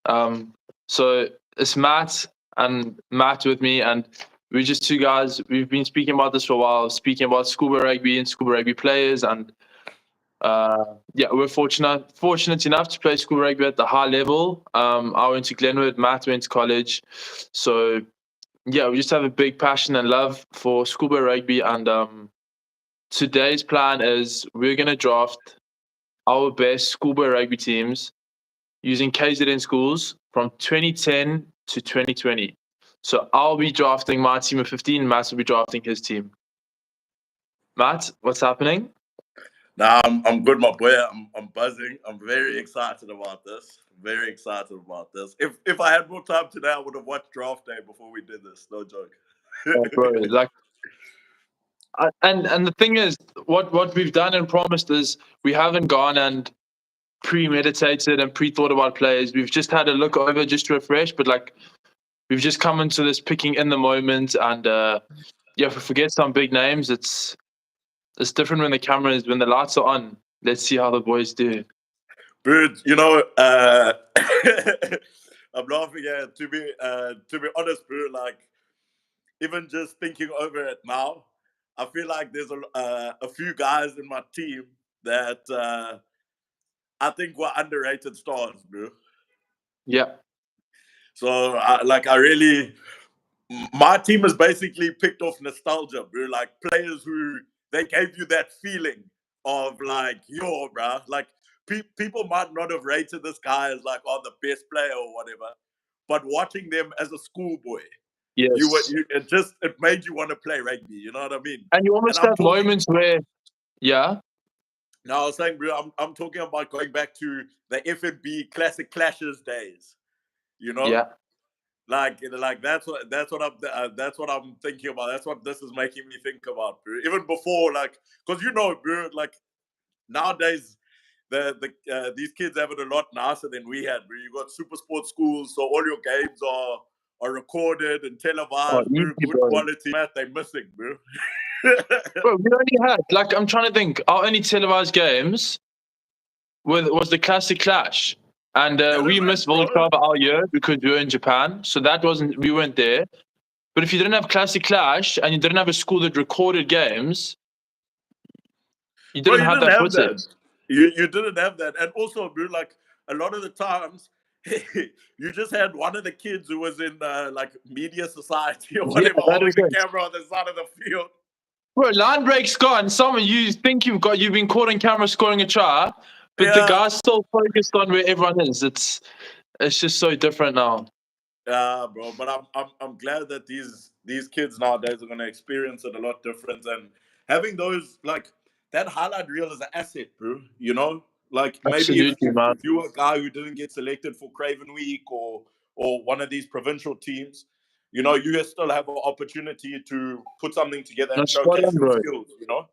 So it's Matt and Matt with me, and we're just two guys. We've been speaking about this for a while, speaking about scuba rugby and scuba rugby players, and we're fortunate enough to play scuba rugby at the high level. I went to Glenwood, Matt went to college, so yeah, we just have a big passion and love for scuba rugby, and today's plan is we're gonna draft our best scuba rugby teams using KZN schools from 2010 to 2020. So I'll be drafting my team of 15. Matt will be drafting his team. Matt, what's happening? Nah, I'm good, my boy. I'm buzzing. I'm very excited about this. Very excited about this. If I had more time today, I would have watched draft day before we did this. No joke. Bro, and the thing is, what we've done and promised is we haven't gone and premeditated and pre-thought about players. We've just had a look over just to refresh, but we've just come into this picking in the moment, and if we forget some big names, it's different when the lights are on. Let's see how the boys do. Dude, I'm laughing at to be honest, bro. Like, even just thinking over it now, I feel like there's a few guys in my team that I think were underrated stars, bro. Yeah. So, my team is basically picked off nostalgia, bro. Like, players who they gave you that feeling of like, yo, bro. Like, people might not have rated this guy as like, the best player or whatever, but watching them as a schoolboy, yes, it made you want to play rugby. You know what I mean? And you almost have moments where, yeah. No, I was saying, bro, I'm talking about going back to the FNB Classic Clashes days. You know? Yeah. Like that's what I'm thinking about. That's what this is making me think about, bro. Even before, like, because bro, like nowadays these kids have it a lot nicer than we had, bro. You got super sports schools, so all your games are recorded and televised, easy, good bro. quality. They're missing, bro. Bro, we only had, like, I'm trying to think, our only televised games was the Classic Clash. And we missed World Cup our year because we were in Japan. So we weren't there. But if you didn't have Classic Clash and you didn't have a school that recorded games, you didn't have that footage. You didn't have that. And also, bro, like, a lot of the times, you just had one of the kids who was in like media society or whatever, holding the camera on the side of the field. Bro, line break's gone. You think you've been caught on camera scoring a try, but the guy's still focused on where everyone is. It's just so different now. Yeah, bro. But I'm glad that these kids nowadays are gonna experience it a lot different, and having those, like, that highlight reel is an asset, bro. You know, like, maybe if you were a guy who didn't get selected for Craven Week or one of these provincial teams, you still have an opportunity to put something together and showcase your skills. You know,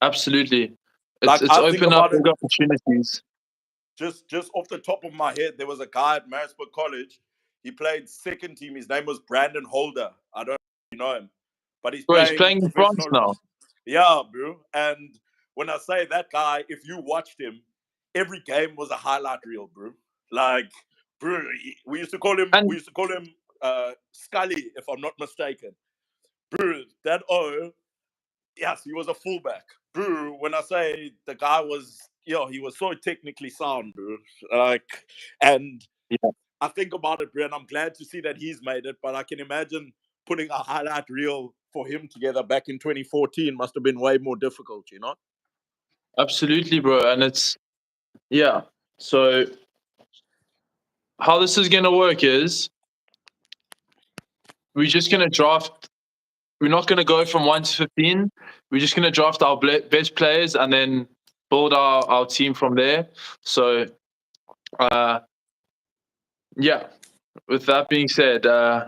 absolutely. It's opened up big opportunities. Just off the top of my head, there was a guy at Maritzburg College. He played second team. His name was Brandon Holder. I don't know if you know him, but he's playing in France now. Yeah, bro. And when I say that guy, if you watched him, every game was a highlight reel, bro. Like, bro, we used to call him Scully, if I'm not mistaken. Bro, yes, he was a fullback. Bro, when I say the guy was, he was so technically sound, bro. Like, and I think about it, bro, and I'm glad to see that he's made it, but I can imagine putting a highlight reel for him together back in 2014 must have been way more difficult, you know? Absolutely, bro. And so how this is going to work is we're just going to draft. We're not going to go from 1 to 15. We're just going to draft our best players and then build our team from there. So, with that being said, I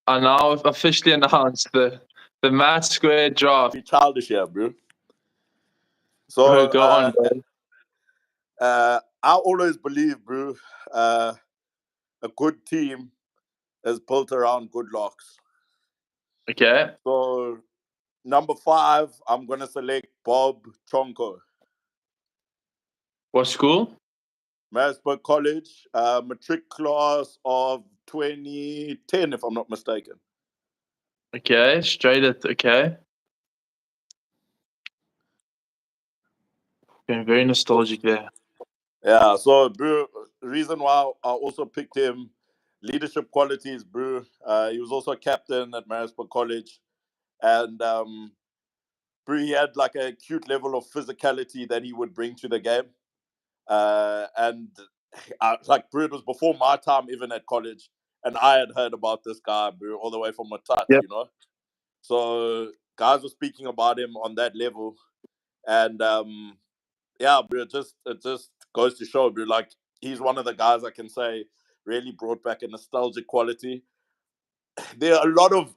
now officially announced the Matt Square draft. Be childish here, bro. So, go on, bro. I always believe, bro, a good team is built around good locks. Okay. So, number 5, I'm going to select Bob Jonker. What school? Maritzburg College, matric class of 2010, if I'm not mistaken. Okay, straight at okay. Been very nostalgic there. Yeah, so bro, reason why I also picked him, leadership qualities, bro. He was also captain at Maritzburg College, and bro, he had like a cute level of physicality that he would bring to the game. And like, bro, it was before my time even at college, and I had heard about this guy, bro, all the way from Matat, Yep. you know. So guys were speaking about him on that level, and yeah, bro, it just goes to show, bro, like he's one of the guys I can say really brought back a nostalgic quality. There are a lot of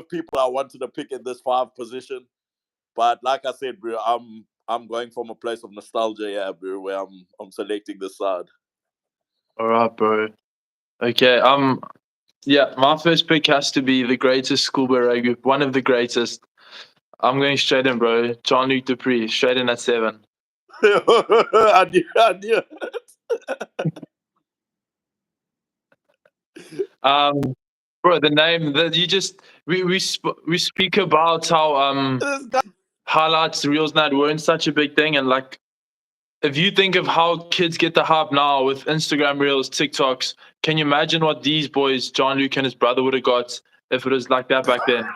people I wanted to pick in this 5 position, but like I said, bro, I'm going from a place of nostalgia, yeah, bro, where I'm selecting this side. All right, bro. Okay, yeah, my first pick has to be the greatest schoolboy rugby, one of the greatest. I'm going straight in, bro. Jean-Luc du Preez, straight in at 7. I knew. Bro, the name that you just we speak about how This guy, highlights reels night weren't such a big thing, and like if you think of how kids get the hype now with Instagram reels, TikToks, can you imagine what these boys, Jean-Luc and his brother, would have got if it was like that back then?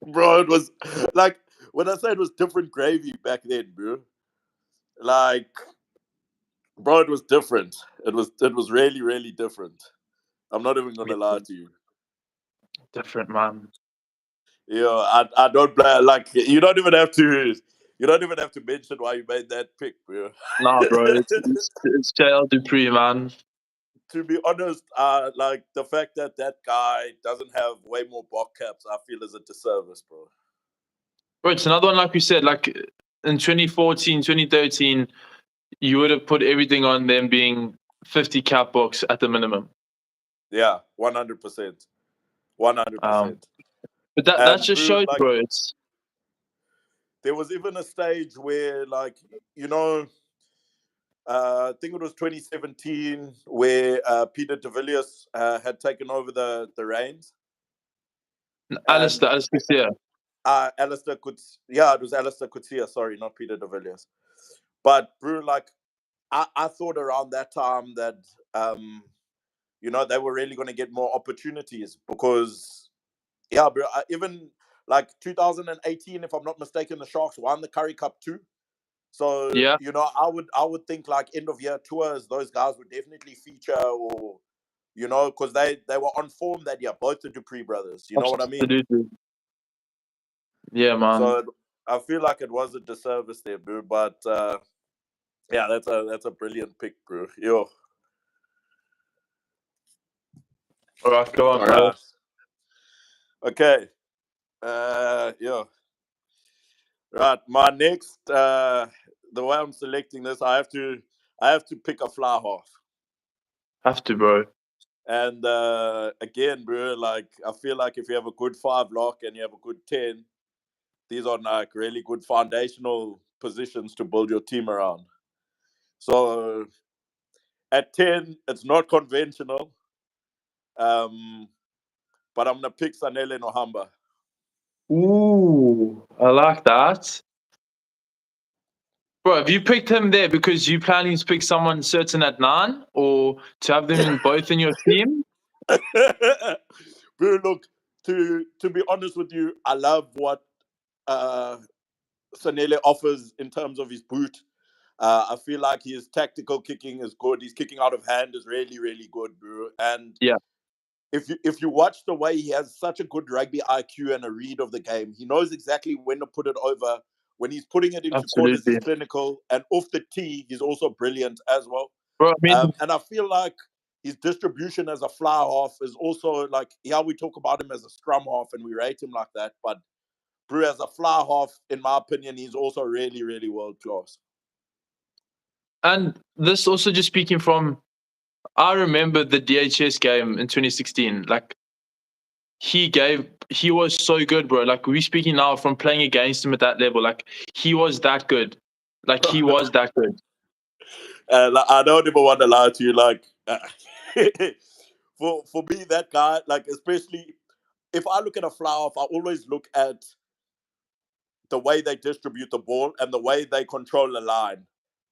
bro, it was like when I say it was different gravy back then, bro. Like, bro, it was different. It was really, really different. I'm not even gonna lie to you. Different, man. Yeah, I don't blame. Like, you don't even have to mention why you made that pick, bro. Nah, bro, it's JL du Preez, man. To be honest, like the fact that guy doesn't have way more box caps, I feel is a disservice, bro. Bro, it's another one like we said, like in 2014, 2013, you would have put everything on them being 50 cap books at the minimum. Yeah, 100%. 100%. But that just shows, like, bro. It's there was even a stage where, like, you know, I think it was 2017 where Peter de Villiers had taken over the reins. Alistair Coetzee. Alistair it was Alistair Coetzee, sorry, not Peter de Villiers. But, bro, like, I thought around that time that, you know, they were really going to get more opportunities because, yeah, bro, even like 2018, if I'm not mistaken, the Sharks won the Currie Cup too. So, Yeah, you know, I would think like end of year tours, those guys would definitely feature, or, you know, because they were on form that year, both the du Preez brothers. You know what I mean? absolutely. Yeah, man. So I feel like it was a disservice there, bro. But yeah, that's a brilliant pick, bro. Yo. All right, go on, All bro. right. Okay. Yeah. Right. My next, the way I'm selecting this, I have to pick a fly half. Have to, bro. And again, bro, like I feel like if you have a good 5 lock and you have a good 10, these are like really good foundational positions to build your team around. So at 10, it's not conventional. But I'm gonna pick Sanele Nohamba. Ooh, I like that. Bro, have you picked him there because you planning to pick someone certain at 9 or to have them in both in your team? Bro, look, to be honest with you, I love what Sanele offers in terms of his boot. I feel like his tactical kicking is good. His kicking out of hand is really, really good, bro. And Yeah, if you watch the way he has such a good rugby IQ and a read of the game, he knows exactly when to put it over. When he's putting it into quarters, absolutely. he's clinical. And off the tee, he's also brilliant as well. Bro, I mean, And I feel like his distribution as a fly half is also like, yeah, we talk about him as a scrum half and we rate him like that. But Brew as a fly half, in my opinion, he's also really, really world class. and this also just speaking from, I remember the DHS game in 2016. Like, he was so good, bro. Like, we speaking now from playing against him at that level. Like, he was that good. Like, he was that good. Like, I don't even want to lie to you. Like, for me, that guy, like, especially if I look at a fly-off, I always look at the way they distribute the ball and the way they control the line.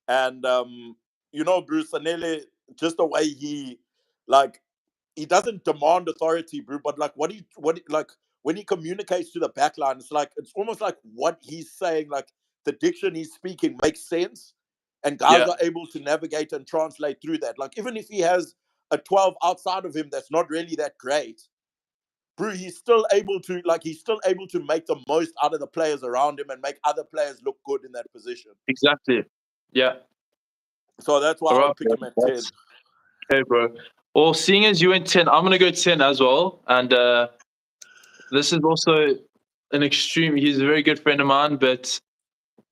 And Bruce Anele, just the way he doesn't demand authority, bro, but like like when he communicates to the back line, it's almost like what he's saying, like the diction he's speaking makes sense, and guys are able to navigate and translate through that. Like, even if he has a 12 outside of him that's not really that great, bro, he's still able to make the most out of the players around him and make other players look good in that position. Exactly. Yeah. So that's why I would pick him at 10. Okay, bro. Well, seeing as you went 10, I'm going to go 10 as well. And this is also he's a very good friend of mine, but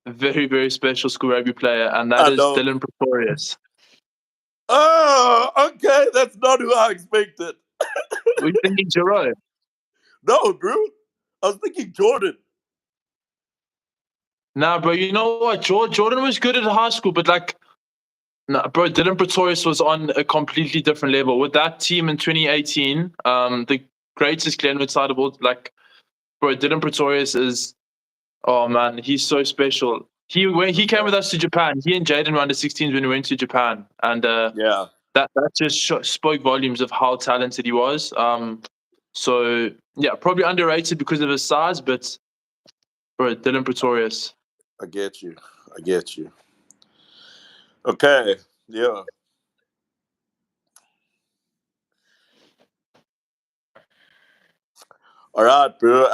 a very, very special school rugby player, and that is Dylan Pretorius. Oh, okay. That's not who I expected. Were you thinking Jerome? No, bro. I was thinking Jordan. Nah, bro. You know what? Jordan was good at high school, but bro, Dylan Pretorius was on a completely different level. With that team in 2018, the greatest Glenwood side of all, bro, Dylan Pretorius is, oh man, he's so special. When he came with us to Japan, he and Jaden were under 16s when we went to Japan, and that just spoke volumes of how talented he was. So yeah, probably underrated because of his size, but bro, Dylan Pretorius. I get you. Okay, yeah. All right, bro.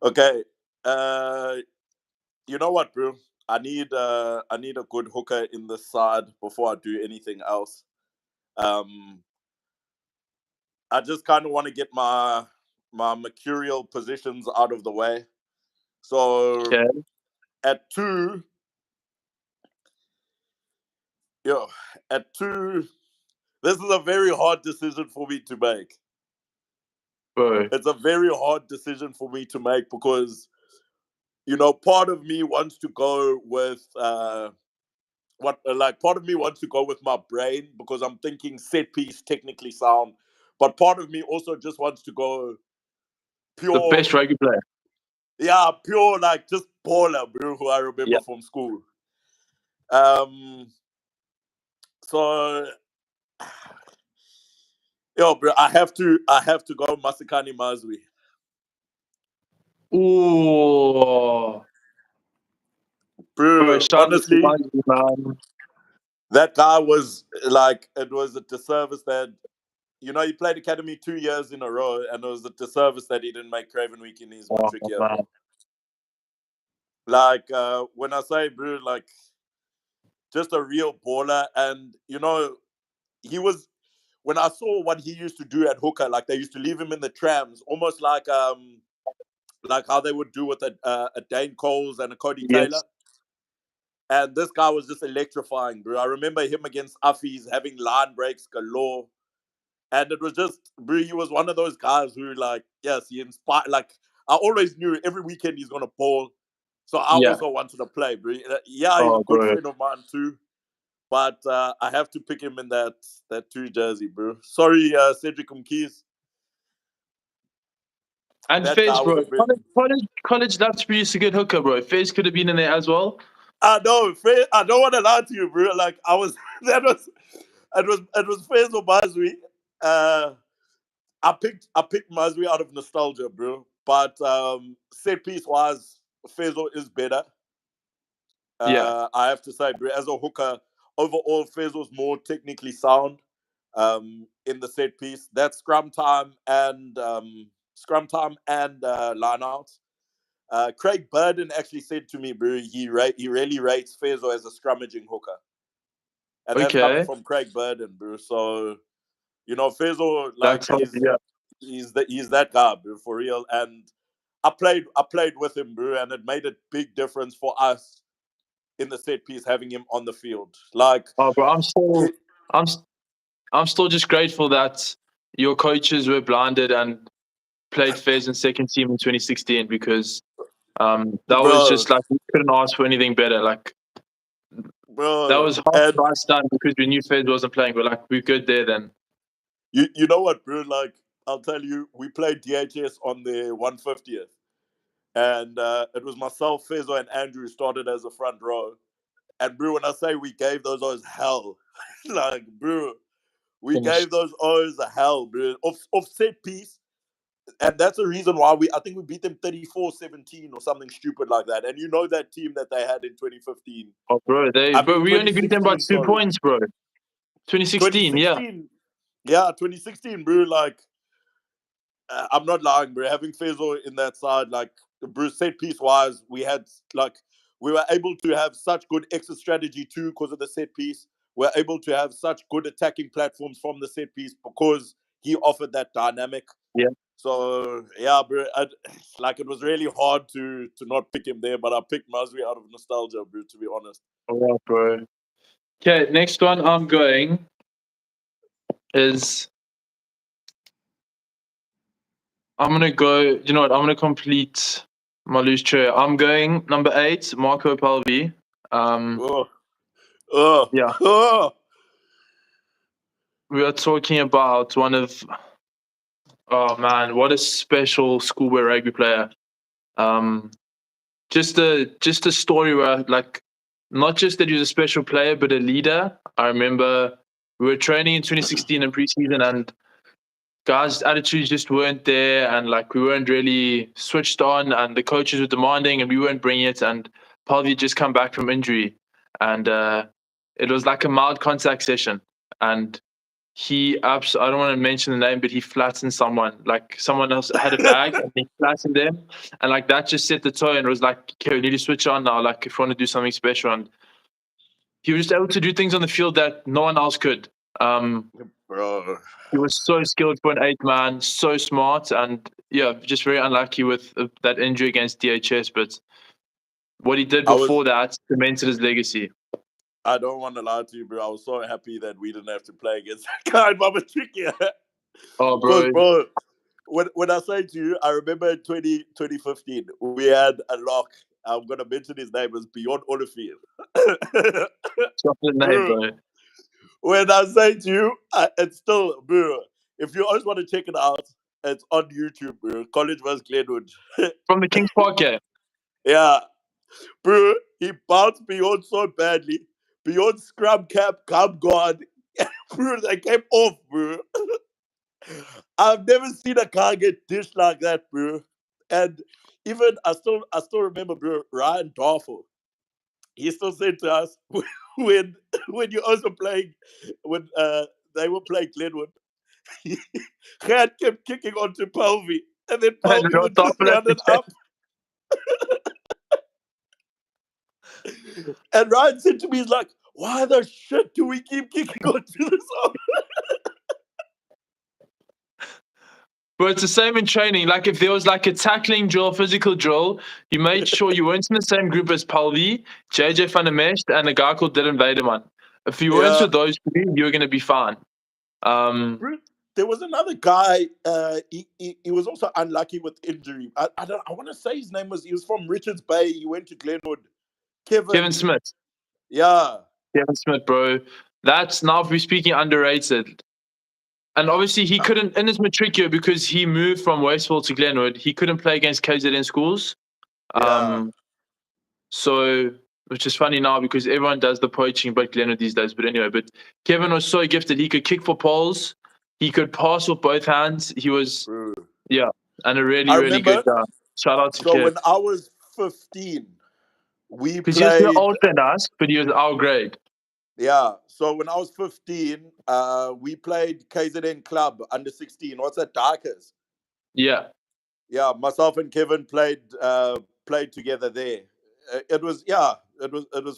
Okay. You know what, bro? I need a good hooker in the side before I do anything else. I just kind of want to get my mercurial positions out of the way. So at 2, this is a very hard decision for me to make. It's a very hard decision for me to make because, part of me wants to go with part of me wants to go with my brain because I'm thinking set piece, technically sound, but part of me also just wants to go pure. The best rugby player. Yeah, pure, like, just baller, bro, who I remember from school. So, bro, I have to go Masikane Mazwi. Ooh. Bro, honestly, that guy was it was a disservice that, he played academy 2 years in a row, and it was a disservice that he didn't make Craven Week in his matric year. When I say, bro, just a real baller. And, he was, when I saw what he used to do at hooker, they used to leave him in the trams, almost like how they would do with a Dane Coles and a Cody Taylor. And this guy was just electrifying, bro. I remember him against Affies having line breaks galore. And it was just, bro, he was one of those guys who, he inspired. I always knew every weekend he's going to ball. So I also wanted to play, bro. Yeah, he's a good friend of mine too. But I have to pick him in that 2 jersey, bro. Sorry, Cedric Mkees. And Fez, bro. College Laps produced a good hooker, bro. Fez could have been in there as well. I know, Fez. I don't want to lie to you, bro. It was Fez or Mazwi. I picked Mazwi out of nostalgia, bro. But set piece wise, Fezzo is better. I have to say, bro, as a hooker, overall, Fezzo's more technically sound in the set piece. That's scrum time and line outs. Craig Burden actually said to me, bro, he really rates Fezzo as a scrummaging hooker. And that's coming from Craig Burden, bro. So, Fezzo, he's that guy, bro, for real. And I played with him, bro, and it made a big difference for us in the set piece having him on the field. Bro, I'm still just grateful that your coaches were blinded and played Fez in second team in 2016 because that was just we couldn't ask for anything better. bro. That was half And price done because we knew Fed wasn't playing. We're like, we're good there then. you know what, bro? Like, I'll tell you, we played DHS on the 150th. And it was myself, Fezo, and Andrew started as a front row. And, bro, when I say we gave those O's hell, like, bro, we gave those O's a hell, bro. Off set piece. And that's the reason why I think we beat them 34-17 or something stupid like that. And you know that team that they had in 2015. Oh, bro, we only beat them by 2 points, bro. 2016, yeah. 2016, bro. Like, I'm not lying, bro. Having Fezo in that side, like, bro, set piece wise, we were able to have such good exit strategy too because of the set piece. We're able to have such good attacking platforms from the set piece because he offered that dynamic. Yeah. So yeah, bro. It was really hard to not pick him there, but I picked Mazwi out of nostalgia, bro. To be honest. Oh, bro. Okay, next one I'm going is I'm gonna go. You know what? I'm gonna complete my loose chair. I'm going number 8, Marco Palvie. Yeah. We are talking about one of. Oh man, what a special schoolboy rugby player. Just a story where like not just that he was a special player, but a leader. I remember we were training in 2016 in preseason, and guys' attitudes just weren't there, and like we weren't really switched on, and the coaches were demanding, and we weren't bringing it. And Palvie had just come back from injury, and it was like a mild contact session, and I don't want to mention the name, but he flattened someone. Like someone else had a bag and he flattened them. And like that just set the tone. It was like, okay, we need to switch on now. Like if we want to do something special. And he was just able to do things on the field that no one else could. Bro. He was so skilled for an 8-man, so smart. And yeah, just very unlucky with that injury against DHS. But what he did before that cemented his legacy. I don't want to lie to you, bro. I was so happy that we didn't have to play against that guy, Mama Tricky. Oh, bro. When I say to you, I remember in 2015, we had a lock. I'm going to mention his name. It was Beyond Olifield. Chocolate name, bro. When I say to you, it's still, bro, if you always want to check it out, it's on YouTube, bro. College vs. Glenwood. From the King's Park game. Yeah. Bro, he bounced Beyond so badly. Beyond scrum cap, come God. Bro, they came off, bro. I've never seen a car get dished like that, bro. And even I still remember, bro, Ryan Darfel. He still said to us when you're also playing when they were playing Glenwood, Ryan kept kicking onto Palvie, and then Palvie would just run it up. And Ryan said to me, he's like, why the shit do we keep kicking onto this arm? But it's the same in training. Like if there was like a tackling drill, physical drill, you made sure you weren't in the same group as Palvie, JJ van der Mescht, and a guy called Dylan Weideman. If you weren't with those three, you were going to be fine. There was another guy. He was also unlucky with injury. I want to say his name he was from Richards Bay. He went to Glenwood. Kevin Smith. Yeah. Kevin Smith, bro. That's now, if we're speaking, underrated. And obviously he couldn't, in his matric year, because he moved from Westville to Glenwood, he couldn't play against KZN schools. So, which is funny now because everyone does the poaching but Glenwood these days. But anyway, but Kevin was so gifted. He could kick for poles. He could pass with both hands. He was, and a really, really good guy. Shout out to Kev. So when I was 15, we played. Because he was older than us, but he was our grade. Yeah. So when I was 15, we played KZN Club under 16. What's that, Darkers? Yeah. Yeah. Myself and Kevin played together there. It was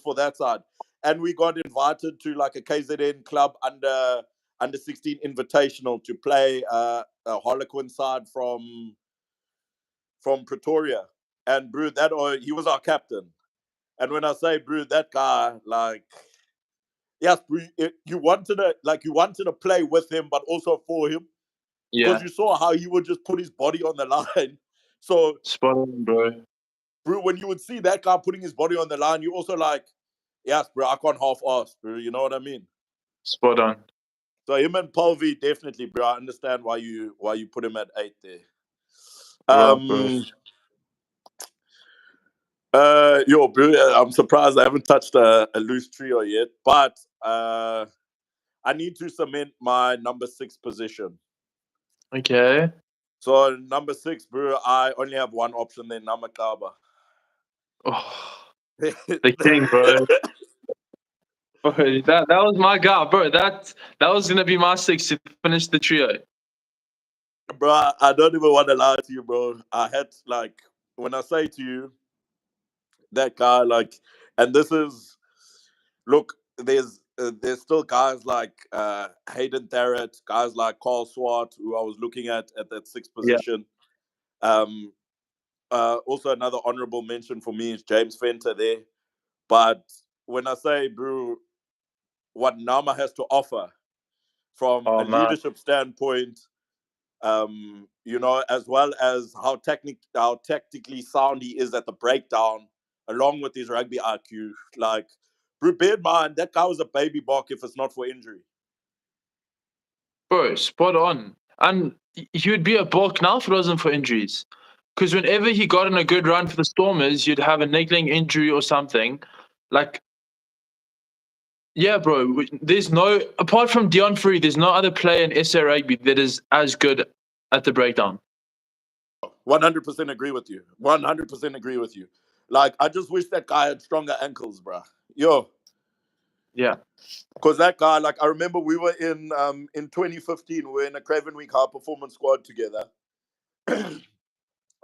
for that side, and we got invited to like a KZN Club under 16 invitational to play a Harlequin side from Pretoria, and bro, he was our captain. And when I say bro, that guy, like, yes, bro, you wanted to play with him, but also for him, because you saw how he would just put his body on the line. So spot on, bro. Bro, when you would see that guy putting his body on the line, you also like, Yes, bro. I can't half-ass, bro. You know what I mean? Spot on. So him and Palvie, definitely, bro. I understand why you put him at 8 there. Bro. Yo, bro, I'm surprised I haven't touched a loose trio yet, but I need to cement my number 6 position. Okay. So number 6, bro, I only have one option there, ngcobo. Oh, the king, bro. Bro, that was my guy, bro. That was gonna be my 6 to finish the trio. Bro, I don't even want to lie to you, bro. I had when I say to you that guy, and this is look, there's still guys like Hayden Tharrett, guys like Carl Swart, who I was looking at that 6th position. Also another honorable mention for me is James Fenter there. But when I say, bro, what Nama has to offer from a leadership standpoint, as well as how tactically sound he is at the breakdown, along with his rugby IQ. Like, bro, bear in mind, that guy was a baby buck if it's not for injury. Bro, spot on. And he would be a bulk now if it wasn't for injuries. Because whenever he got in a good run for the Stormers, you'd have a niggling injury or something. Like, yeah, bro, there's no, apart from Dion Free, there's no other player in SA Rugby that is as good at the breakdown. 100% agree with you. 100% agree with you. Like, I just wish that guy had stronger ankles, bro. Yo. Yeah. Because that guy, I remember we were in 2015, we were in a Craven Week high performance squad together.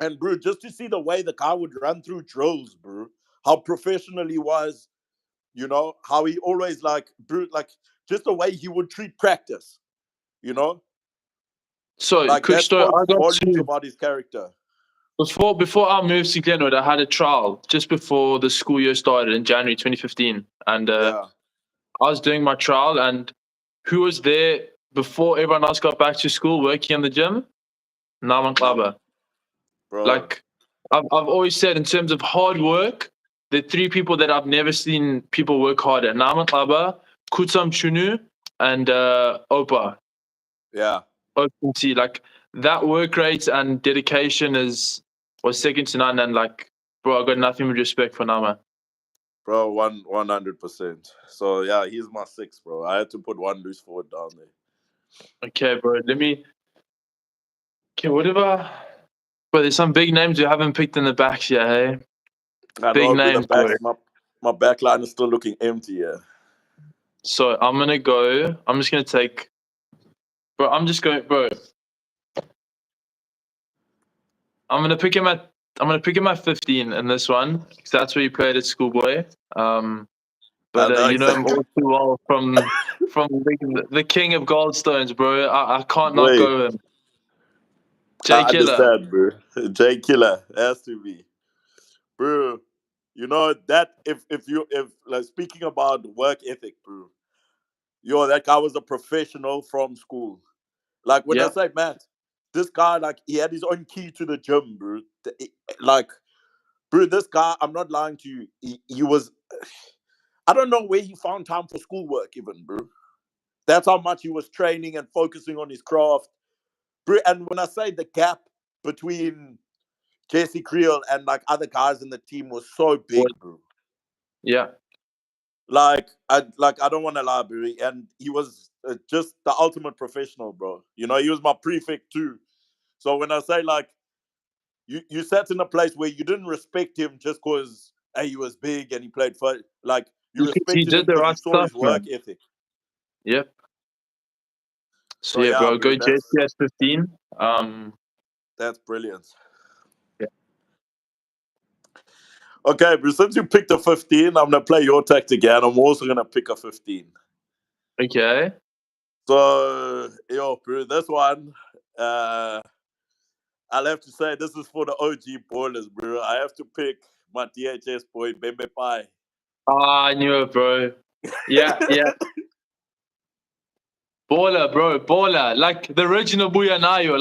And, bro, just to see the way the guy would run through drills, bro, how professional he was, how he always, bro, just the way he would treat practice, So, that Kushto, I got volumes about his character. Before I moved to Glenwood, I had a trial just before the school year started in January 2015. And I was doing my trial, and who was there before everyone else got back to school working in the gym? ngcobo. Like, I've always said, in terms of hard work, the 3 people that I've never seen people work harder: ngcobo, Khuta, Mchunu, and Opa. Yeah. OPT. Like, that work rate and dedication was second to none. And bro, I got nothing but respect for Nama. Bro, 100%. So yeah, he's my 6, bro. I had to put one loose forward down there. Okay, bro. Whatever. But there's some big names you haven't picked in the backs yet, hey? Big names, bro. My back line is still looking empty, yeah. So I'm just gonna take, bro. I'm gonna pick him at 15 in this one, because that's where he played at schoolboy. But you know him all too well from the king of Goldstones, bro. I can't not go him. I understand, bro. J Killer has to be, bro. That if speaking about work ethic, bro. That guy was a professional from school. Like, when I say, Matt, this guy, he had his own key to the gym, bro. Bro, this guy, I'm not lying to you. He was, I don't know where he found time for schoolwork even, bro. That's how much he was training and focusing on his craft. Bro, and when I say the gap between Jesse Kriel and other guys in the team was so big, bro. Yeah. I don't want to lie, bro. And he was just the ultimate professional, bro. He was my prefect too. So when I say you sat in a place where you didn't respect him just because he was big and he played for you respected him because you saw his work ethic. Yep. So yeah, bro, go JCS 15. That's brilliant. Yeah. Okay, but since you picked a 15, I'm gonna play your tactic again. I'm also gonna pick a 15. Okay. So bro, this one, I'll have to say this is for the OG ballers, bro. I have to pick my DHS boy, Bembe Pai. I knew it, bro. Yeah, yeah. Baller, bro, baller. Like the original Buyanayo,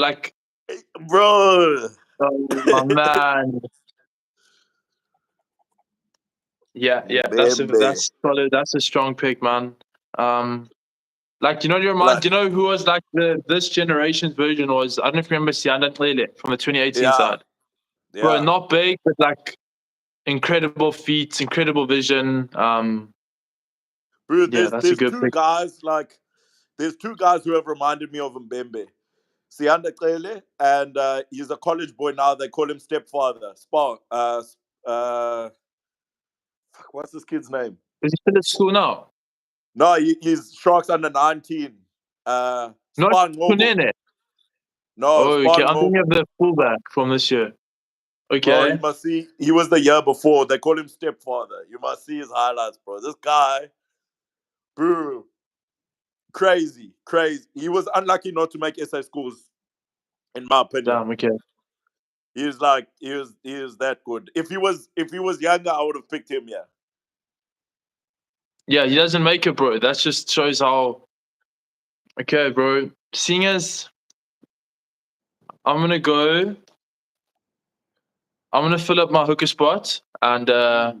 bro. Oh, my man. Yeah, Mbembe. that's solid. That's a strong pick, man. Like Like, who was like this generation's version was, I don't know if you remember Sianda Klele from the 2018 yeah, side. Bro, yeah. not big, but like incredible feet, incredible vision. Bro, Yeah, that's a there's good two pick. guys there's two guys who have reminded me of Mbembe. Sianda Klele, and he's a college boy now. They call him Stepfather. Spark. What's this kid's name? Is he still at school now? No, he's Sharks under 19. Not Spar Ngcobo. Kunene. No, Oh, Spar okay. I'm thinking of Ngcobo. the fullback from this year. Bro, you Okay. must see. He was the year before. They call him Stepfather. You must see his highlights, bro. This guy, bro, crazy. He was unlucky not to make SA schools, in my opinion. Damn. Okay. He was that good. If he was younger, I would have picked him. Yeah. Yeah, he doesn't make it, bro. That just shows how. Okay, bro. Seeing as I'm gonna fill up my hooker spot, and but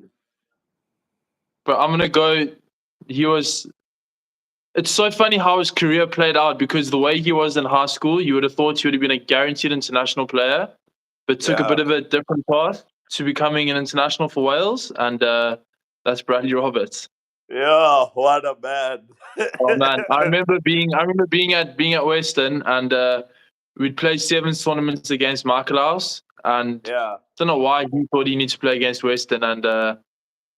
I'm gonna go. He was. It's so funny how his career played out because the way he was in high school, you would have thought he would have been a guaranteed international player, but took a Yeah. bit of a different path to becoming an international for Wales, and that's Bradley Roberts. Yeah, what a man. Oh man, I remember being at Western, and we'd play sevens tournaments against Michaelhouse, and Yeah. don't know why he thought he needed to play against Western, and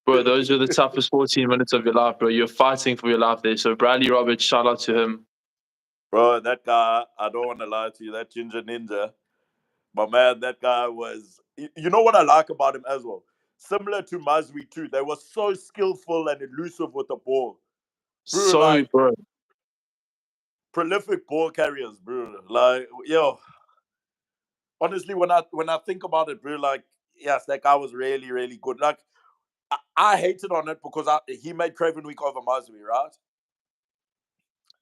bro, those were the toughest 14 minutes of your life, bro. You're fighting for your life there. So Bradley Roberts, shout out to him. Bro, that guy, I don't want to lie to you, that ginger ninja. But man, that guy was. You know what I like about him as well? Similar to Mazwi too. They were so skillful and elusive with the ball. Bro, So, like bro, prolific ball carriers, bro. Like, yo. Honestly, when I think about it, bro, like, yes, that guy was really, really good. Like, I hated on it because he made Craven Week over Mazwi, right?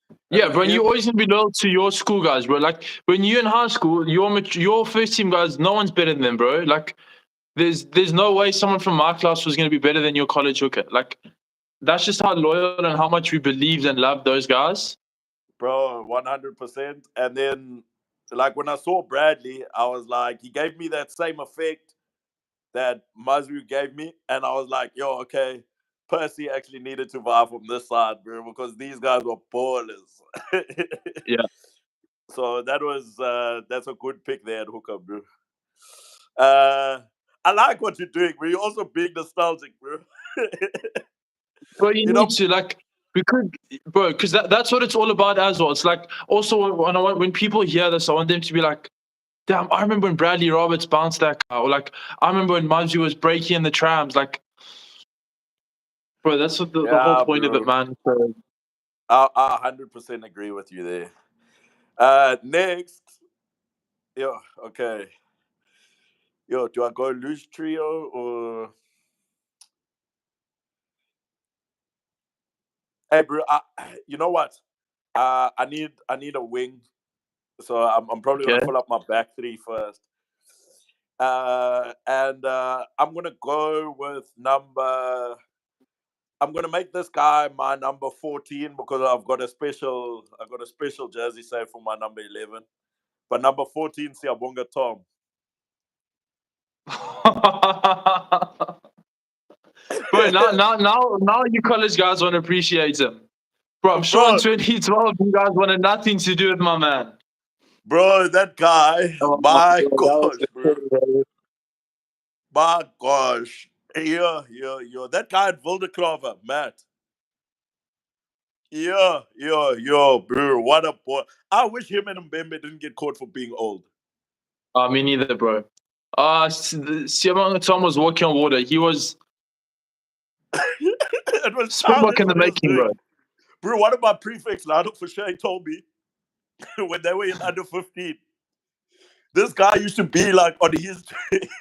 And yeah, then bro, and you him, always gonna be loyal to your school guys, bro. Like when you're in high school, your first team guys, no one's better than them, bro. Like there's no way someone from my class was gonna be better than your college hooker. Like that's just how loyal and how much we believed and loved those guys. bro, 100%. And then, like, when I saw Bradley, I was like, he gave me that same effect that Mazwi gave me. And I was like, yo, okay, Percy actually needed to vie from this side, bro, because these guys were ballers. Yeah. So that's a good pick there at hooker, bro. I like what you're doing, bro. You're also being nostalgic, bro. Bro, you You need know, to like we could, bro, because that's what it's all about as well. It's like also when people hear this, I want them to be like, damn, I remember when Bradley Roberts bounced that guy, or like I remember when Mazwi was breaking in the trams. Like, bro, that's what the whole yeah, point of it, bro. man. So, I 100% agree with you there. Next, yo, okay. Yo, do I go loose trio or? Hey, bro. You know what? I need a wing, so I'm probably okay. gonna fill up my back three first. And I'm gonna go with number. I'm gonna make this guy my number 14 because I've got a special jersey saved for my number 11. But number 14, Siyabonga Tom. Bro, now you college guys want to appreciate him. Bro, I'm sure in Bro, 2012 you guys wanted nothing to do with my man. that guy, Oh, my bro, that was gosh, bro. incredible. My gosh. Yeah. That guy at Wilderklaver, Matt. Yeah, bro. What a boy. I wish him and Mbembe didn't get caught for being old. Me neither, bro. Siyabonga Tom was walking on water. He was It was Springbok childish in the what he was making, doing. bro. Bro, one of my prefects, Lado Fouché, told me when they were in under 15, this guy used to be like on his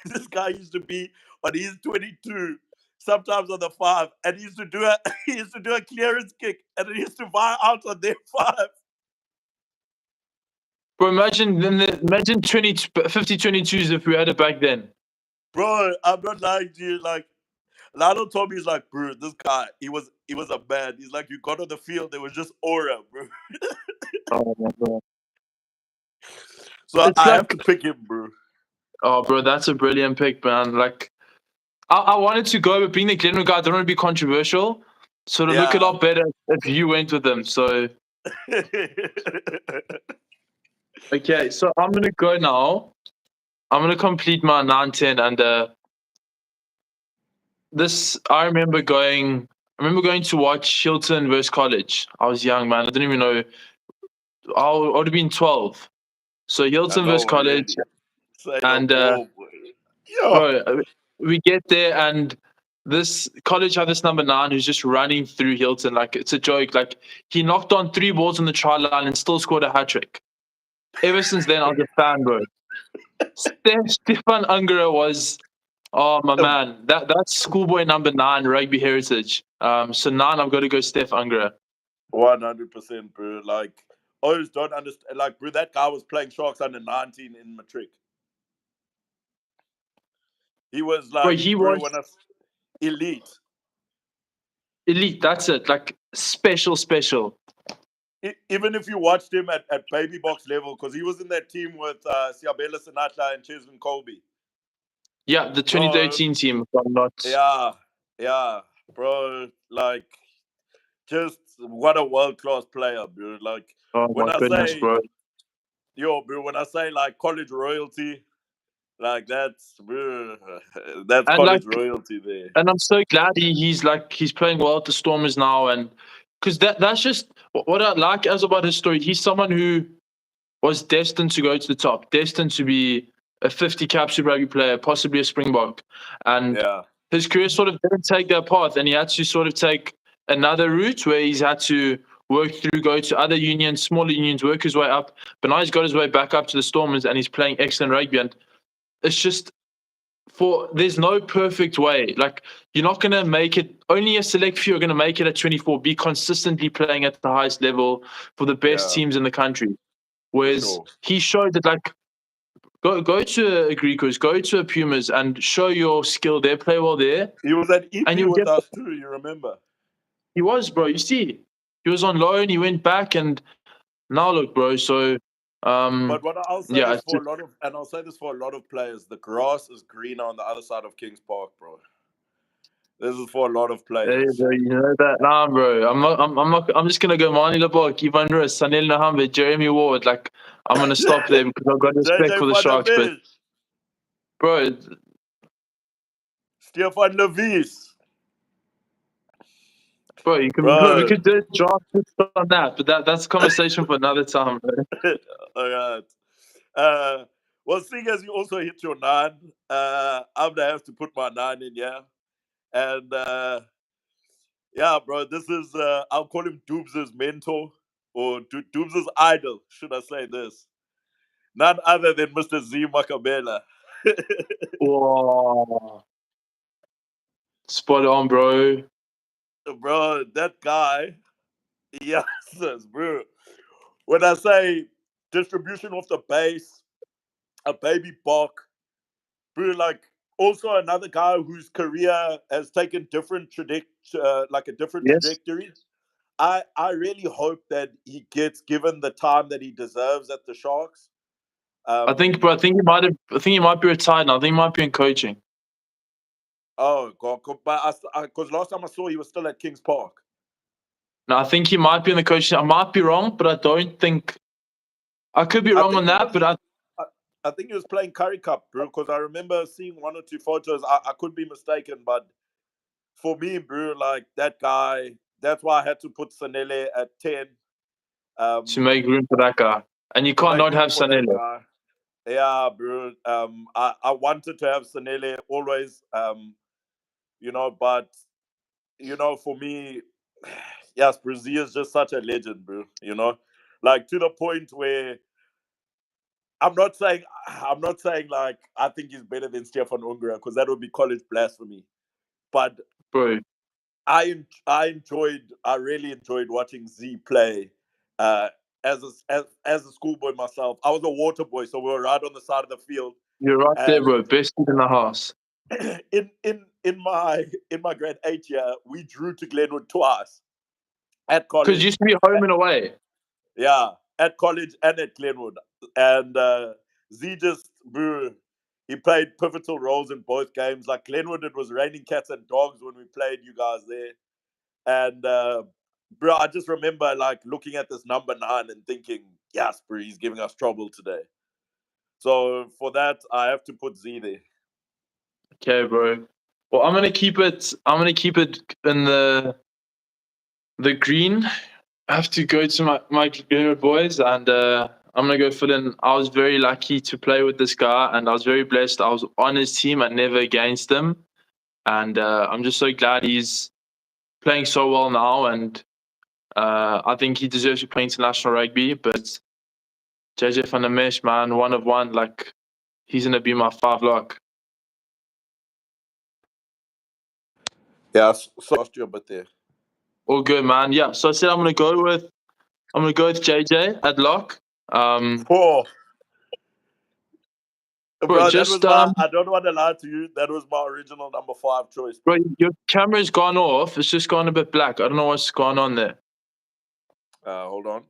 this guy used to be on his 22, sometimes on the 5, and he used to do a clearance kick, and he used to vie out on their 5. Bro, imagine 50 22s if we had it back then. Bro, I'm not lying to you. Like, Lionel told me, he's like, bro, this guy, he was a man. He's like, you got on the field, there was just aura, bro. Oh my God. So It's I have like, to pick him, bro. oh, bro, that's a brilliant pick, man. Like, I wanted to go, but being the Glenwood guy, I don't want to be controversial. So it'll look a Yeah. lot better if you went with him. So, okay, so I'm going to go now. I'm going to complete my 9-10. And I remember going to watch Hilton versus College. I was young, man. I didn't even know. I would have been 12. So I Hilton know versus College. already. Say no And, more, boy. Yeah. bro, we get there and this College had this number 9 who's just running through Hilton like it's a joke. Like he knocked on 3 balls on the try line and still scored a hat trick. Ever since then, I was a fan, bro. Stefan Ungerer was, oh my man, that's schoolboy number 9 rugby heritage. So 9, I've got to go Steph Ungerer. 100%, bro. Like, I always don't understand. Like, bro, that guy was playing Sharks under 19 in matric. He was like, Bro, he was elite. elite. That's it. Like special. Even if you watched him at baby box level, because he was in that team with Siabela Sinatla and Chesman Colby. Yeah, the 2013 team. If I'm not. Yeah, bro. Like, just what a world-class player, bro. Like, Oh when my I goodness, say, bro. bro, when I say like college royalty, like that's And college like, royalty there. and I'm so glad he's playing well at the Stormers now, and because that's just what I like as about his story. He's someone who was destined to go to the top, destined to be a 50 cap Super Rugby player, possibly a Springbok, and his career sort of didn't take that path, and he had to sort of take another route where he's had to work through, go to other unions, smaller unions, work his way up. But now he's got his way back up to the Stormers, and he's playing excellent rugby, and it's just. There's no perfect way. Like you're not gonna make it. Only a select few are gonna make it at 24. Be consistently playing at the highest level for the best teams in the country. Whereas he showed that, like, go to a Griquas, go to a Pumas, and show your skill there. Play well there. He was at EP and with us too. You remember? He was, bro. You see, he was on loan. He went back, and now look, bro. So. But what I'll say is for a lot of, and I'll say this for a lot of players, the grass is greener on the other side of Kings Park, bro. This is for a lot of players. Hey, bro, you know that, nah, bro. I'm just gonna go Mani Labok, Ivan Russ, Sanil Nahambe, Jeremy Ward. Like, I'm gonna stop there because I've got respect for the Sharks. But, bro, Stefan Levis. Bro, we could do a draft on that, but that's a conversation for another time, bro. All right. Well, seeing as you also hit your 9, I'm gonna have to put my 9 in here. And yeah, bro, this is I'll call him Doobs' mentor or Doobs' idol, should I say this? None other than Mr. Z Makabela. Whoa. Spot on, bro. Bro, that guy, yes, bro. When I say distribution of the base, a baby buck, bro, like also another guy whose career has taken different trajectory. I really hope that he gets given the time that he deserves at the Sharks. I think he might be retired now. I think he might be in coaching. Oh God! But because last time I saw, he was still at Kings Park. No, I think he might be in the coaching. I might be wrong, but I don't think. I could be wrong on that, but I think he was playing Curry Cup, bro. Because I remember seeing 1 or 2 photos. I could be mistaken, but for me, bro, like that guy. That's why I had to put Sanele at 10. To make room for that guy, and you can't not have Sanele. Yeah, bro. I wanted to have Sanele always. But for me, yes, Brazil is just such a legend, bro. Like to the point where I'm not saying like I think he's better than Stefan Ungerer because that would be college blasphemy. But bro, I really enjoyed watching Z play. As a schoolboy myself, I was a water boy, so we were right on the side of the field. You're right there, bro. Best in the house. In my grade 8 year, we drew to Glenwood twice at college. Because it used to be home and away. Yeah, at college and at Glenwood. And Z just, bro, he played pivotal roles in both games. Like Glenwood, it was raining cats and dogs when we played you guys there. And bro, I just remember like looking at this number 9 and thinking, yes, bro, he's giving us trouble today. So for that, I have to put Z there. Okay, bro. Well, I'm gonna keep it in the green. I have to go to my Glenwood boys, and I'm gonna go fill in. I was very lucky to play with this guy, and I was very blessed. I was on his team and never against him, and I'm just so glad he's playing so well now, and I think he deserves to play international rugby. But JJ van der Mescht, man, 1 of 1, like he's gonna be my 5 lock. Yeah, so lost you a bit there. All good, man. Yeah, so I said I'm gonna go with JJ at lock. Bro, just I don't want to lie to you. That was my original number 5 choice. Bro, your camera's gone off. It's just gone a bit black. I don't know what's going on there. Hold on.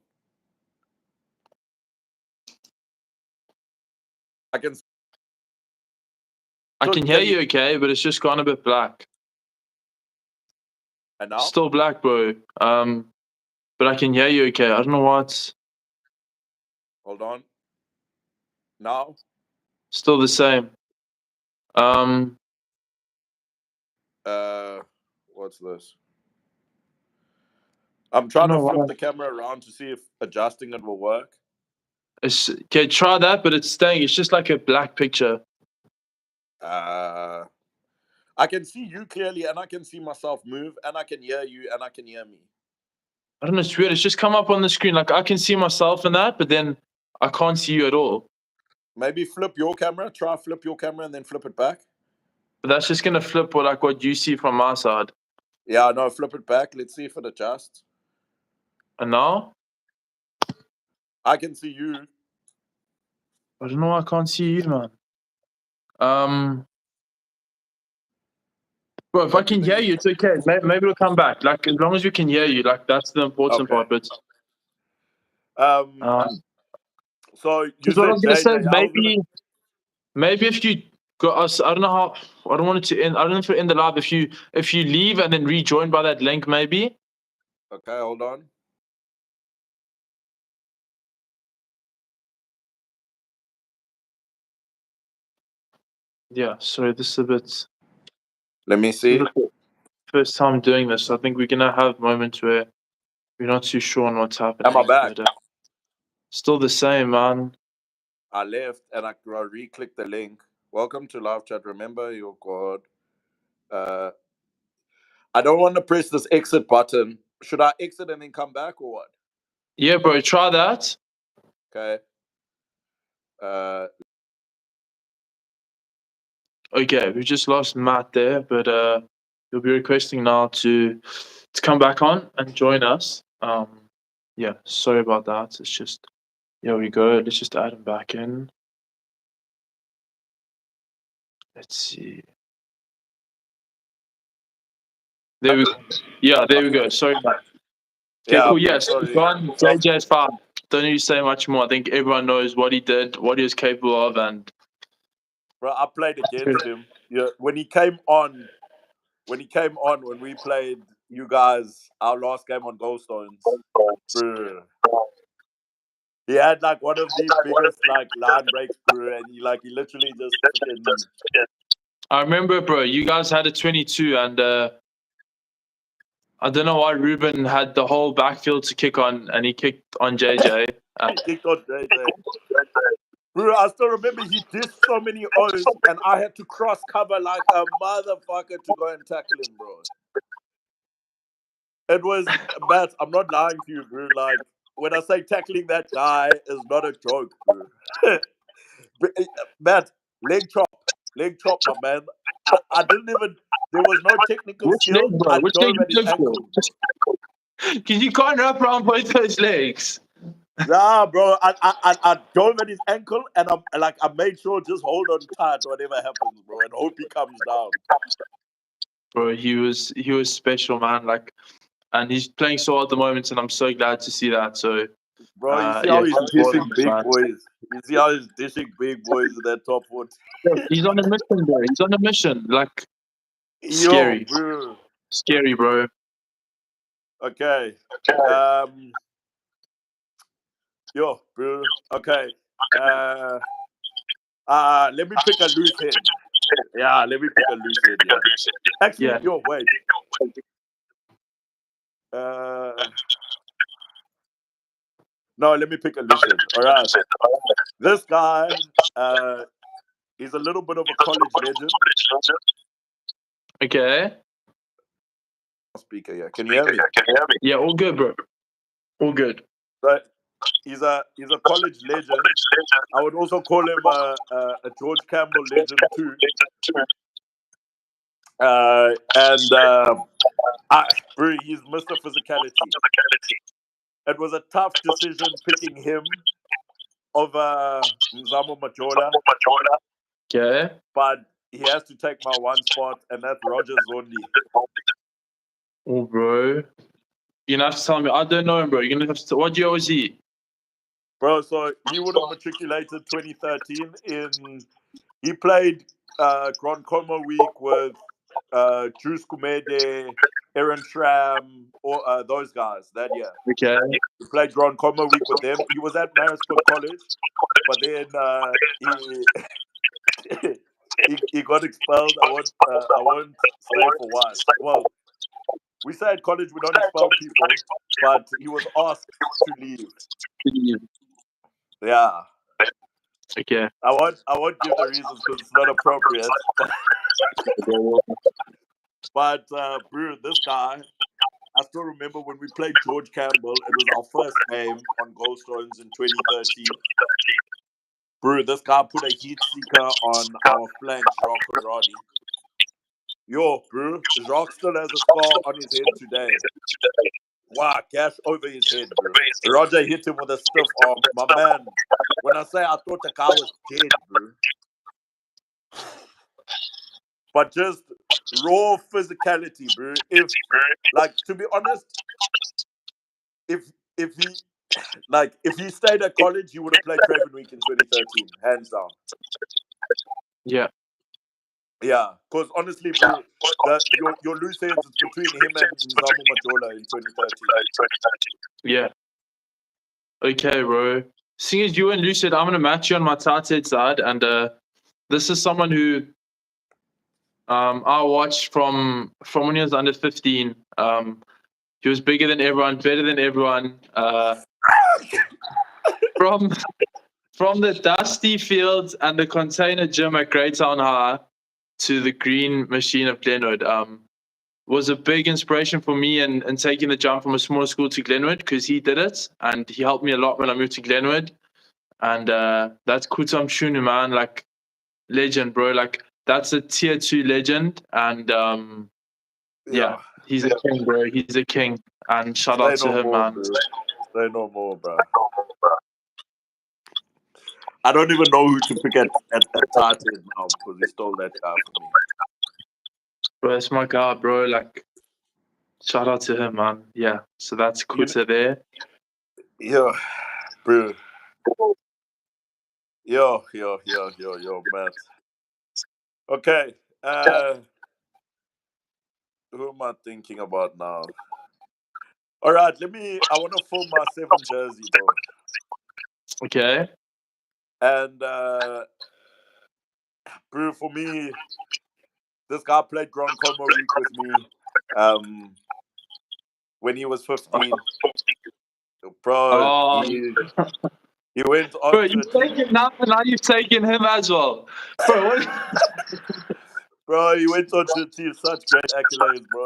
I can hear you okay, but it's just gone a bit black. And now? Still black, bro. But I can hear you okay. I don't know what's... Hold on. Now? Still the same. What's this? I'm trying to flip the camera around to see if adjusting it will work. Okay, try that, but it's staying. It's just like a black picture. I can see you clearly, and I can see myself move, and I can hear you, and I can hear me. I don't know, it's weird. It's just come up on the screen. Like, I can see myself in that, but then I can't see you at all. Maybe flip your camera. Try flip your camera and then flip it back. But that's just going to flip what you see from my side. Yeah, no, flip it back. Let's see if it adjusts. And now? I can see you. I don't know why I can't see you, man. Bro, if I can hear you, it's okay. Maybe it'll come back. Like, as long as we can hear you, like, that's the important part. But so you said, what I was gonna say, maybe if you got us, I don't know how. I don't want it to end. I don't know if it'll end the live. If you leave and then rejoin by that link, maybe. Okay, hold on. Yeah, sorry, this is a bit... Let me see. First time doing this. I think we're going to have moments where we're not too sure on what's happening. Am I back? But, still the same, man. I left and I re-clicked the link. Welcome to live chat. Remember your code. I don't want to press this exit button. Should I exit and then come back or what? Yeah, bro, try that. Okay. Okay, we just lost Matt there, but he'll be requesting now to come back on and join us. Yeah, sorry about that. It's just, here we go. Let's just add him back in. Let's see. There we go. Yeah, there we go. Sorry, Matt. Okay, yeah, cool. Yes, JJ's fine. Don't need to say much more. I think everyone knows what he did, what he was capable of, and bro, I played against him. Yeah, when he came on, when we played you guys, our last game on Goldstones, bro, he had like one of the biggest like line breaks, bro, and he literally just freaking... I remember, bro. You guys had a 22, and I don't know why Ruben had the whole backfield to kick on, and he kicked on JJ. He kicked on JJ. Bro, I still remember he did so many O's, and I had to cross cover like a motherfucker to go and tackle him, bro. It was Matt. I'm not lying to you, bro. Like when I say tackling that guy is not a joke, bro. Matt, leg chop, my man. I didn't even. There was no technical skill. Leg, bro? I dove at his ankle. Because you can't wrap around both those legs. Nah, bro. I dove at his ankle, and I made sure just hold on tight whatever happens, bro, and hope he comes down. bro, he was special, man. Like, and he's playing so well at the moment, and I'm so glad to see that. So, Bro, you see yeah, how he's keep dishing supporting, big man. boys. You see how he's dishing big boys in that top 40. He's on a mission, bro. He's on a mission. Like, Yo, scary, bro. scary, bro. Okay. Yo, bro. Okay. Let me pick a loose head. Yeah, let me pick a loose head. Yeah. Actually, Yeah. yo, wait. No, let me pick a loose head. All right. This guy, he's a little bit of a college legend. Okay. Speaker, yeah. Can you hear me? Yeah, all good, bro. All good. But he's a college legend. I would also call him a George Campbell legend too. Bro, he's Mr. Physicality. It was a tough decision picking him over Mzamo Majola. Okay. But he has to take my one spot, and that's Roger Zondi. Oh, bro. You're gonna have to tell me. I don't know him, bro. You're gonna have to. What year was he? Bro, so he would have matriculated 2013 he played Grand Como week with Juice Gumede, Aaron Schramm, or those guys that year. Okay. He played Grand Como week with them. He was at Maritzburg College, but then he got expelled. I won't say for what. Well, we say at college we don't expel people, but he was asked to leave. Yeah. Okay. I won't give the reasons because it's not appropriate. But bro, this guy, I still remember when we played George Campbell. It was our first game on Goldstones in 2013. Bro, this guy put a heat seeker on our flank, Jacques Roddy. Yo, bro, Jacques still has a scar on his head today. Wow, gash over his head, bro. Roger hit him with a stiff arm. My man, when I say I thought the guy was dead, bro. But just raw physicality, bro. If, like, to be honest, if he stayed at college, he would have played Craven Week in 2013, hands down. Yeah. Yeah, because honestly, bro, your loose ends, it's between him and Mzamo Majola in 2013. Yeah. Okay, bro. Seeing as you and Lucid, I'm gonna match you on my tight head side, and this is someone who I watched from when he was under 15. He was bigger than everyone, better than everyone. From the dusty fields and the container gym at Greytown High to the green machine of Glenwood, was a big inspiration for me and taking the jump from a smaller school to Glenwood, because he did it and he helped me a lot when I moved to Glenwood. And that's Khuta Mchunu, man, like legend, bro. Like that's a tier 2 legend, and yeah, he's a king, bro. He's a king, and shout out to him, man. Say no more, bro. I don't even know who to pick at tight end now because he stole that guy from me. Bro, it's my guy, bro. Like, shout out to him, man. Yeah. So that's Khuta there. Yeah, bro. Yo, man. Okay. Who am I thinking about now? All right, I want to fill my 7 jersey, bro. Okay. And, bro, for me, this guy played Grand Como week with me when he was 15. Bro, he went on. Bro, you've taken now, and now you've taken him as well. Bro, what? Bro, he went on to achieve such great accolades, bro.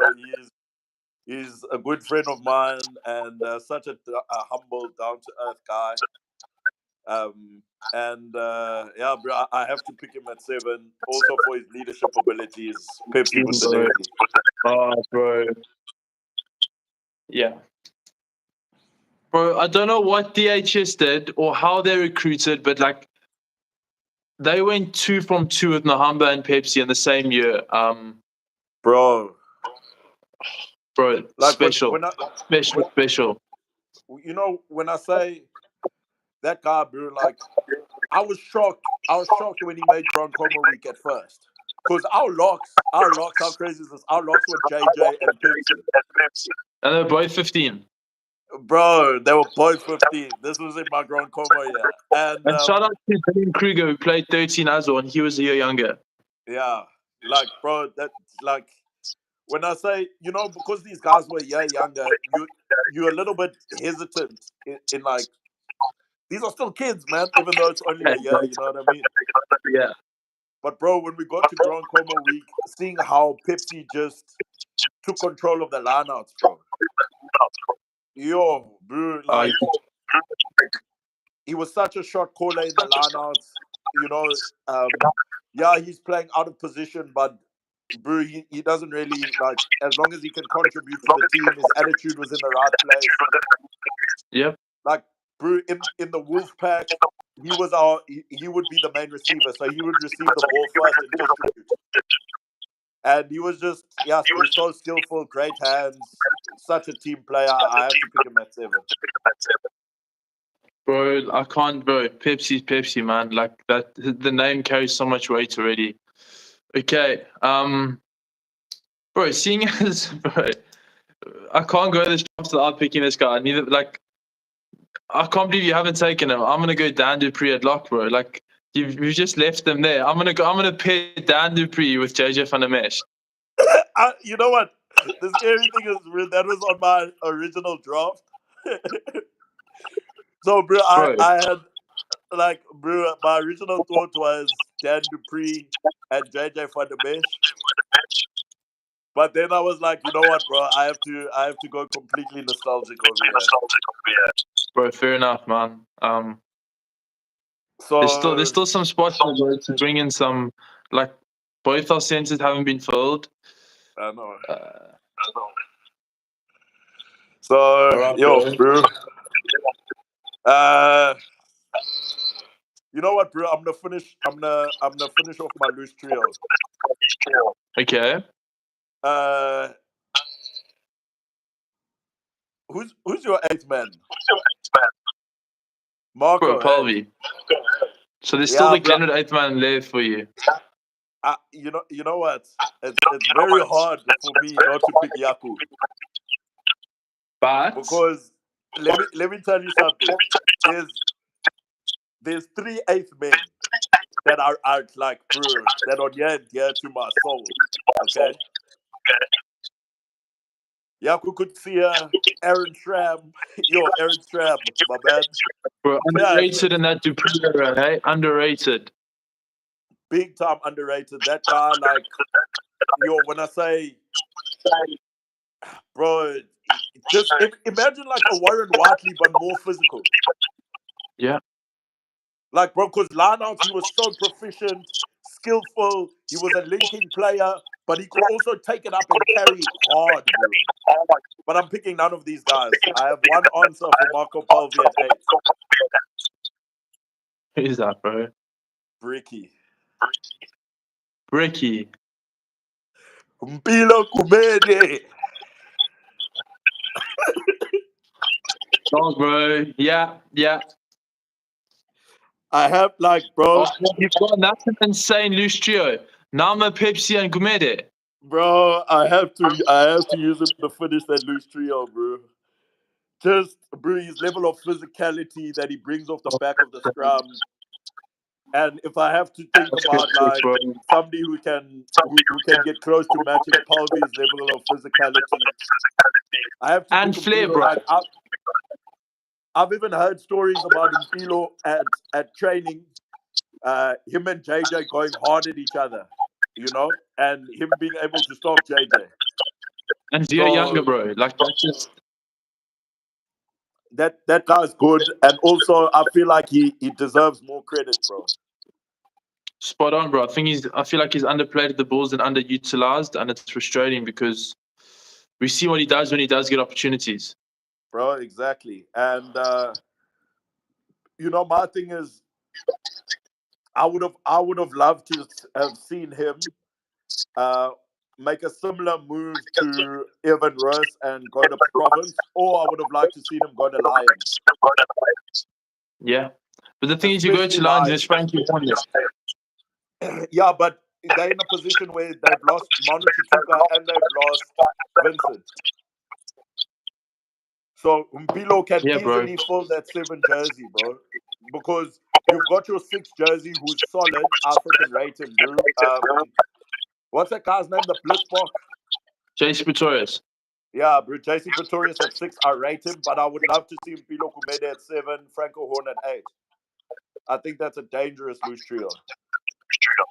He's a good friend of mine and such a humble, down-to-earth guy. Yeah, bro, I have to pick him at 7. Also for his leadership abilities. Pepsi with the Navy. Oh, bro. Yeah. Bro, I don't know what DHS did or how they recruited, but like they went 2 from 2 with Nahamba and Pepsi in the same year. bro. Bro, Like special. Special. You know, when I say that guy, bro, like I was shocked. I was shocked when he made Grand Coma week at first. Because our locks, how crazy is this? Our locks were JJ and Pepsi. And they're both 15. Bro, they were both 15. This was in my Grand Coma year. And shout out to Ben Kruger, who played 13 as well, and he was a year younger. Yeah, like, bro, that's like, when I say, you know, because these guys were a year younger, you're a little bit hesitant in like, these are still kids, man, even though it's only a year, you know what I mean? Yeah. But, bro, when we got to Grand Coma week, seeing how Pepsi just took control of the lineouts, bro. Yo, bro, like, he was such a shot caller in the lineouts. You know, yeah, he's playing out of position, but bro, he doesn't really, like, as long as he can contribute to the team, his attitude was in the right place. Yep. Like, bro, in the Wolf Pack, he would be the main receiver, so he would receive the ball first and distribute. And he was just, yeah, he's so skillful, great hands, such a team player. I have to pick him at 7. Bro, I can't, bro. Pepsi's Pepsi, man. Like that, the name carries so much weight already. Okay, bro. Seeing as, bro, I can't go this draft without picking this guy. Neither, like, I can't believe you haven't taken him. I'm gonna go Dan Dupree at lock, bro. Like, you've just left them there. I'm gonna pair Dan Dupree with JJ van der Mescht. You know what? The scary thing is, that was on my original draft. So, bro, I had, like, bro, my original thought was Dan Dupree and JJ van der Mescht. But then I was like, you know what, bro? I have to go completely nostalgic over here. Bro, fair enough, man. So there's still some spots to bring in some, like, both our centers haven't been filled. I know. So right, yo, bro. You know what, bro? I'm gonna finish off my loose trio. Okay. Who's your 8th man? Marco. Bro, Palvie. So there's still the Glenwood 8th man left for you. You know what? It's very hard for me not to pick Yaku. But because let me tell you something. There's 3 8th men that are like, bro, that are dear to my soul. Okay. Yaku could see Aaron Schramm. Aaron Schramm, my man. Bro, underrated in that Dupree era, hey? Underrated. Big time underrated. That guy, like, when I say, bro, just imagine like a Warren Whiteley, but more physical. Yeah. Like, bro, because lineouts, he was so proficient, skillful. He was a linking player, but he could also take it up and carry hard, bro. But I'm picking none of these guys. I have one answer for Marco Palvie at 8. Who's that, bro? Bricky. Mpilo Gumede. Oh, bro. Yeah. I have, like, bro. That's an insane loose trio. Nama, Pepsi, and Gumede. Bro, I have to use him to finish that loose trio, bro. Just, bro, his level of physicality that he brings off the back of the scrum. And if I have to think about, like, somebody who can get close to matching Palvie's level of physicality, I have to and flare, bro. Like, I've even heard stories about Mpilo at training, him and JJ going hard at each other, you know, and him being able to stop JJ. And you're younger, bro. Like, that's just... That guy's good, and also I feel like he deserves more credit, bro. Spot on, bro. I feel like he's underplayed at the Bulls and underutilized, and it's frustrating because we see what he does when he does get opportunities. Bro, exactly. And you know, my thing is, I would have loved to have seen him make a similar move to Evan Roos and go to Province, or I would have liked to see him go to Lions. Yeah. But the thing is, you go to Especially Lions, Lions. there's Frankie Hornet. Yeah, but they're in a position where they've lost Manu Tutuka and they've lost Vincent. So Mpilo can Yeah, bro. easily fill that 7 jersey, bro. Because you've got your 6 jersey who's solid. I freaking rate him, bro. What's that guy's name? The Blitzbach? JC Pretorius. Yeah, bro. JC Pretorius at 6, I rate him, but I would love to see Mpilo Gumede at 7, Franco Horn at 8. I think that's a dangerous loose trio.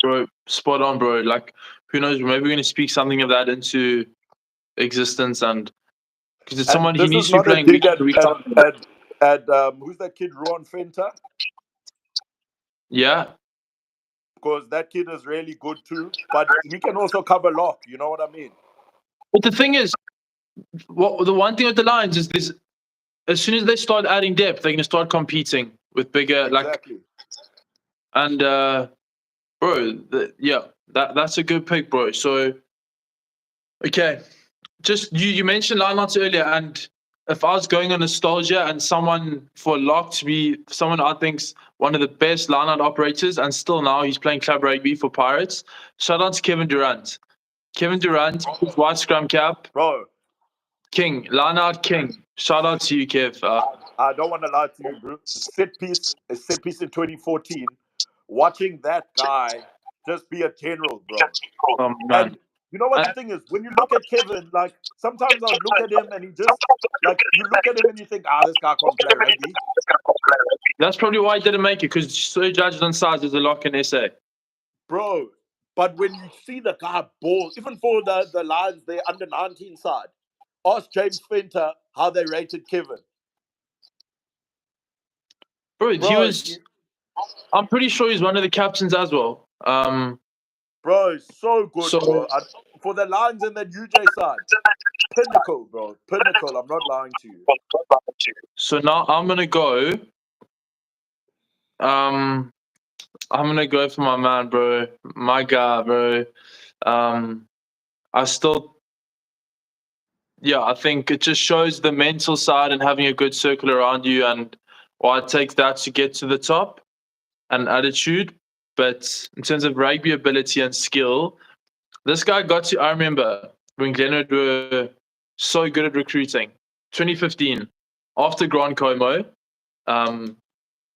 Bro, spot on, bro. Like, who knows? Maybe we're going to speak something of that into existence, and because it's someone he needs to be playing week after week. At who's that kid, Ruan Fenter? Yeah. Because that kid is really good too, but he can also cover lock. You know what I mean? But the thing is, the one thing with the Lions is this: as soon as they start adding depth, they're going to start competing with bigger, Exactly. And bro, that's a good pick, bro. So, okay, just you mentioned lineouts earlier, and if I was going on nostalgia and someone for lock to be someone I think's one of the best lineout operators, and still now he's playing club rugby for Pirates. Shout out to Kevin Durant. Kevin Durant, white scrum cap, bro. King, lineout king. Shout out to you, Kev. I don't want to lie to you, bro. Set piece in 2014. Watching that guy just be a general, bro. Man. And you know what the thing is? When you look at Kevin, like, sometimes I'll look at him and he just, like, you look at him and you think, this guy can't play rugby. That's probably why he didn't make it, because so judged on size as a lock in SA. Bro, but when you see the guy ball, even for the Lions, they're under 19 side, ask James Fenter how they rated Kevin. Bro, he was... I'm pretty sure he's one of the captains as well. Bro, so good, bro. For the Lions and the UJ side, pinnacle, bro. Pinnacle, I'm not lying to you. So now I'm going to go... I'm going to go for my man, bro. My guy, bro. I still... Yeah, I think it just shows the mental side and having a good circle around you, and why it takes that to get to the top, and attitude. But in terms of rugby ability and skill, this guy got to... I remember when Glenwood were so good at recruiting. 2015, after ngcobo,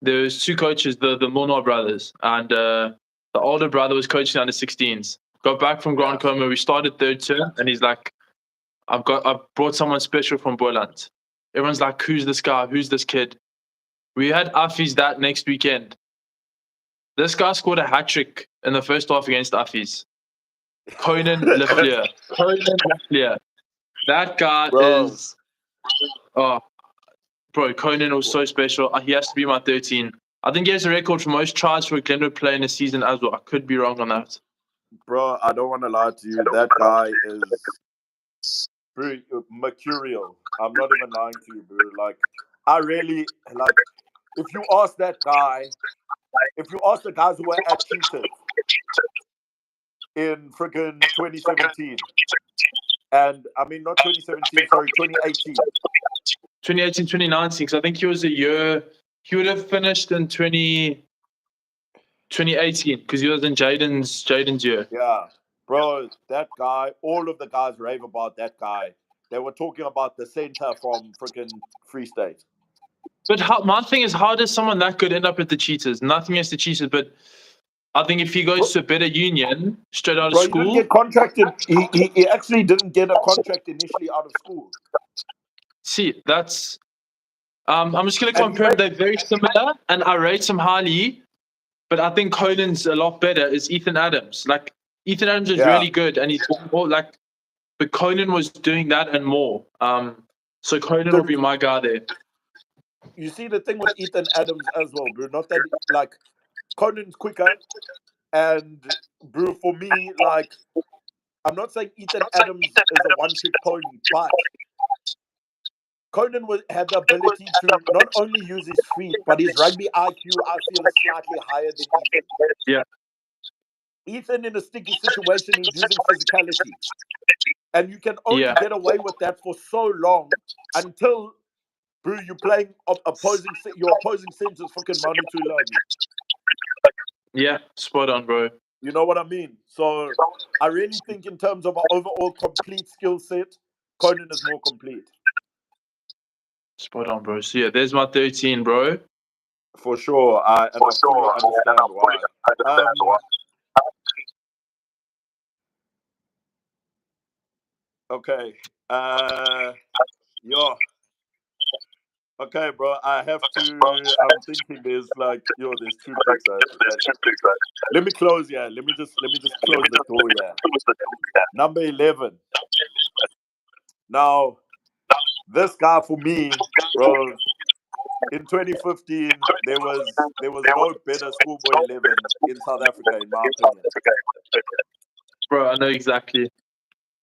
there was 2 coaches, the Milner brothers, and the older brother was coaching under 16s. Got back from ngcobo, we started 3rd term, and he's like, I've brought someone special from Boland. Everyone's like, who's this guy? Who's this kid? We had Affies that next weekend. This guy scored a hat-trick in the first half against Affies. Conan Lefleur. That guy is... Oh, bro, Conan was so special. He has to be my 13. I think he has a record for most tries for a Glenwood player in a season as well. I could be wrong on that. Bro, I don't want to lie to you. That guy is very mercurial. I'm not even lying to you, bro. Like, I really, like, if you ask that guy, if you ask the guys who were at Cheetahs in friggin' 2017, and I mean, not 2017, sorry, 2018. 2018, 2019, because I think he was a year... He would have finished in 2018, because he was in Jaden's year. Yeah, bro, that guy, all of the guys rave about that guy. They were talking about the center from freaking Free State. But my thing is, how does someone that good end up at the Cheetahs? Nothing against the Cheetahs, but I think if he goes to a better union straight out of school... He didn't get contracted. He actually didn't get a contract initially out of school. See, that's... I'm just going to compare them. They're very similar, and I rate them highly, but I think Conan's a lot better is Ethan Adams. Like, Ethan Adams is really good, and he's more like... But Conan was doing that and more. So Conan will be my guy there. You see the thing with Ethan Adams as well, bro. Not that, like, Conan's quicker, and, bro, for me, like, I'm not saying Ethan Adams is a one-trick pony, but Conan had the ability to not only use his feet, but his rugby IQ, I feel, is slightly higher than Ethan. Yeah. Ethan in a sticky situation is using physicality. And you can only get away with that for so long until, bro, you're playing your opposing centers fucking Manu Tuilagi. Yeah, spot on, bro. You know what I mean? So I really think in terms of an overall complete skill set, Conan is more complete. Spot on, bro. So yeah, there's my 13, bro. For sure. I fully understand why. Okay. Yo. Okay, bro. I have to. I'm thinking there's like, there's two picks. Let me close. Yeah. Let me just close the door. Yeah. Number 11. Now, this guy for me, bro. In 2015, there was no better schoolboy 11 in South Africa, in my opinion. Bro, I know exactly.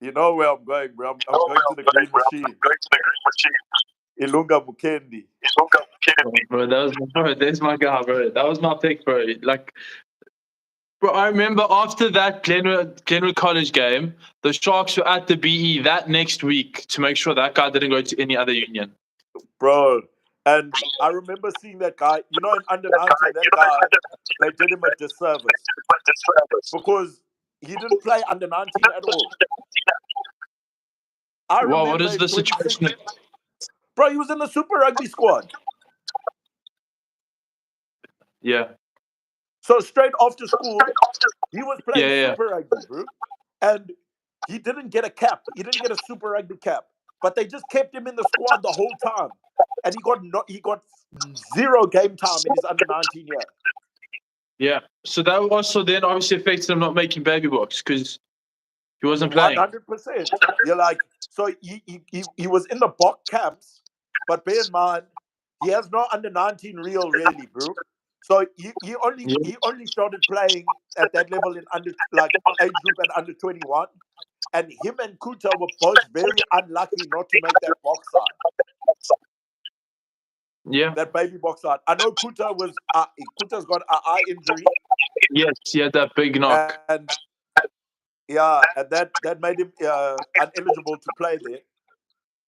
You know where I'm going, bro. I'm going to the Green Machine. Ilunga Mukendi. Bro, there's my guy, bro. That was my pick, bro. Like, bro, I remember after that Glenwood College game, the Sharks were at the BE that next week to make sure that guy didn't go to any other union. Bro, and I remember seeing that guy, in under 19, that guy, they did him a disservice. Because he didn't play under 19 at all. Wow, what is the situation? Bro, he was in the Super Rugby squad. Yeah. So straight after school, he was playing Super Rugby, bro. And he didn't get a cap. He didn't get a Super Rugby cap. But they just kept him in the squad the whole time. And he got 0 game time in his under 19 year. Yeah. So that also then obviously affected him not making baby box because he wasn't playing. 100%. You're like, so he was in the Bok camps, but bear in mind, he has no under 19 real really, bro. So he only started playing at that level in age group at under 21. And him and Khuta were both very unlucky not to make that box side. Yeah. That baby box side. I know Khuta's got an eye injury. Yes, he had that big knock. And that made him ineligible to play there.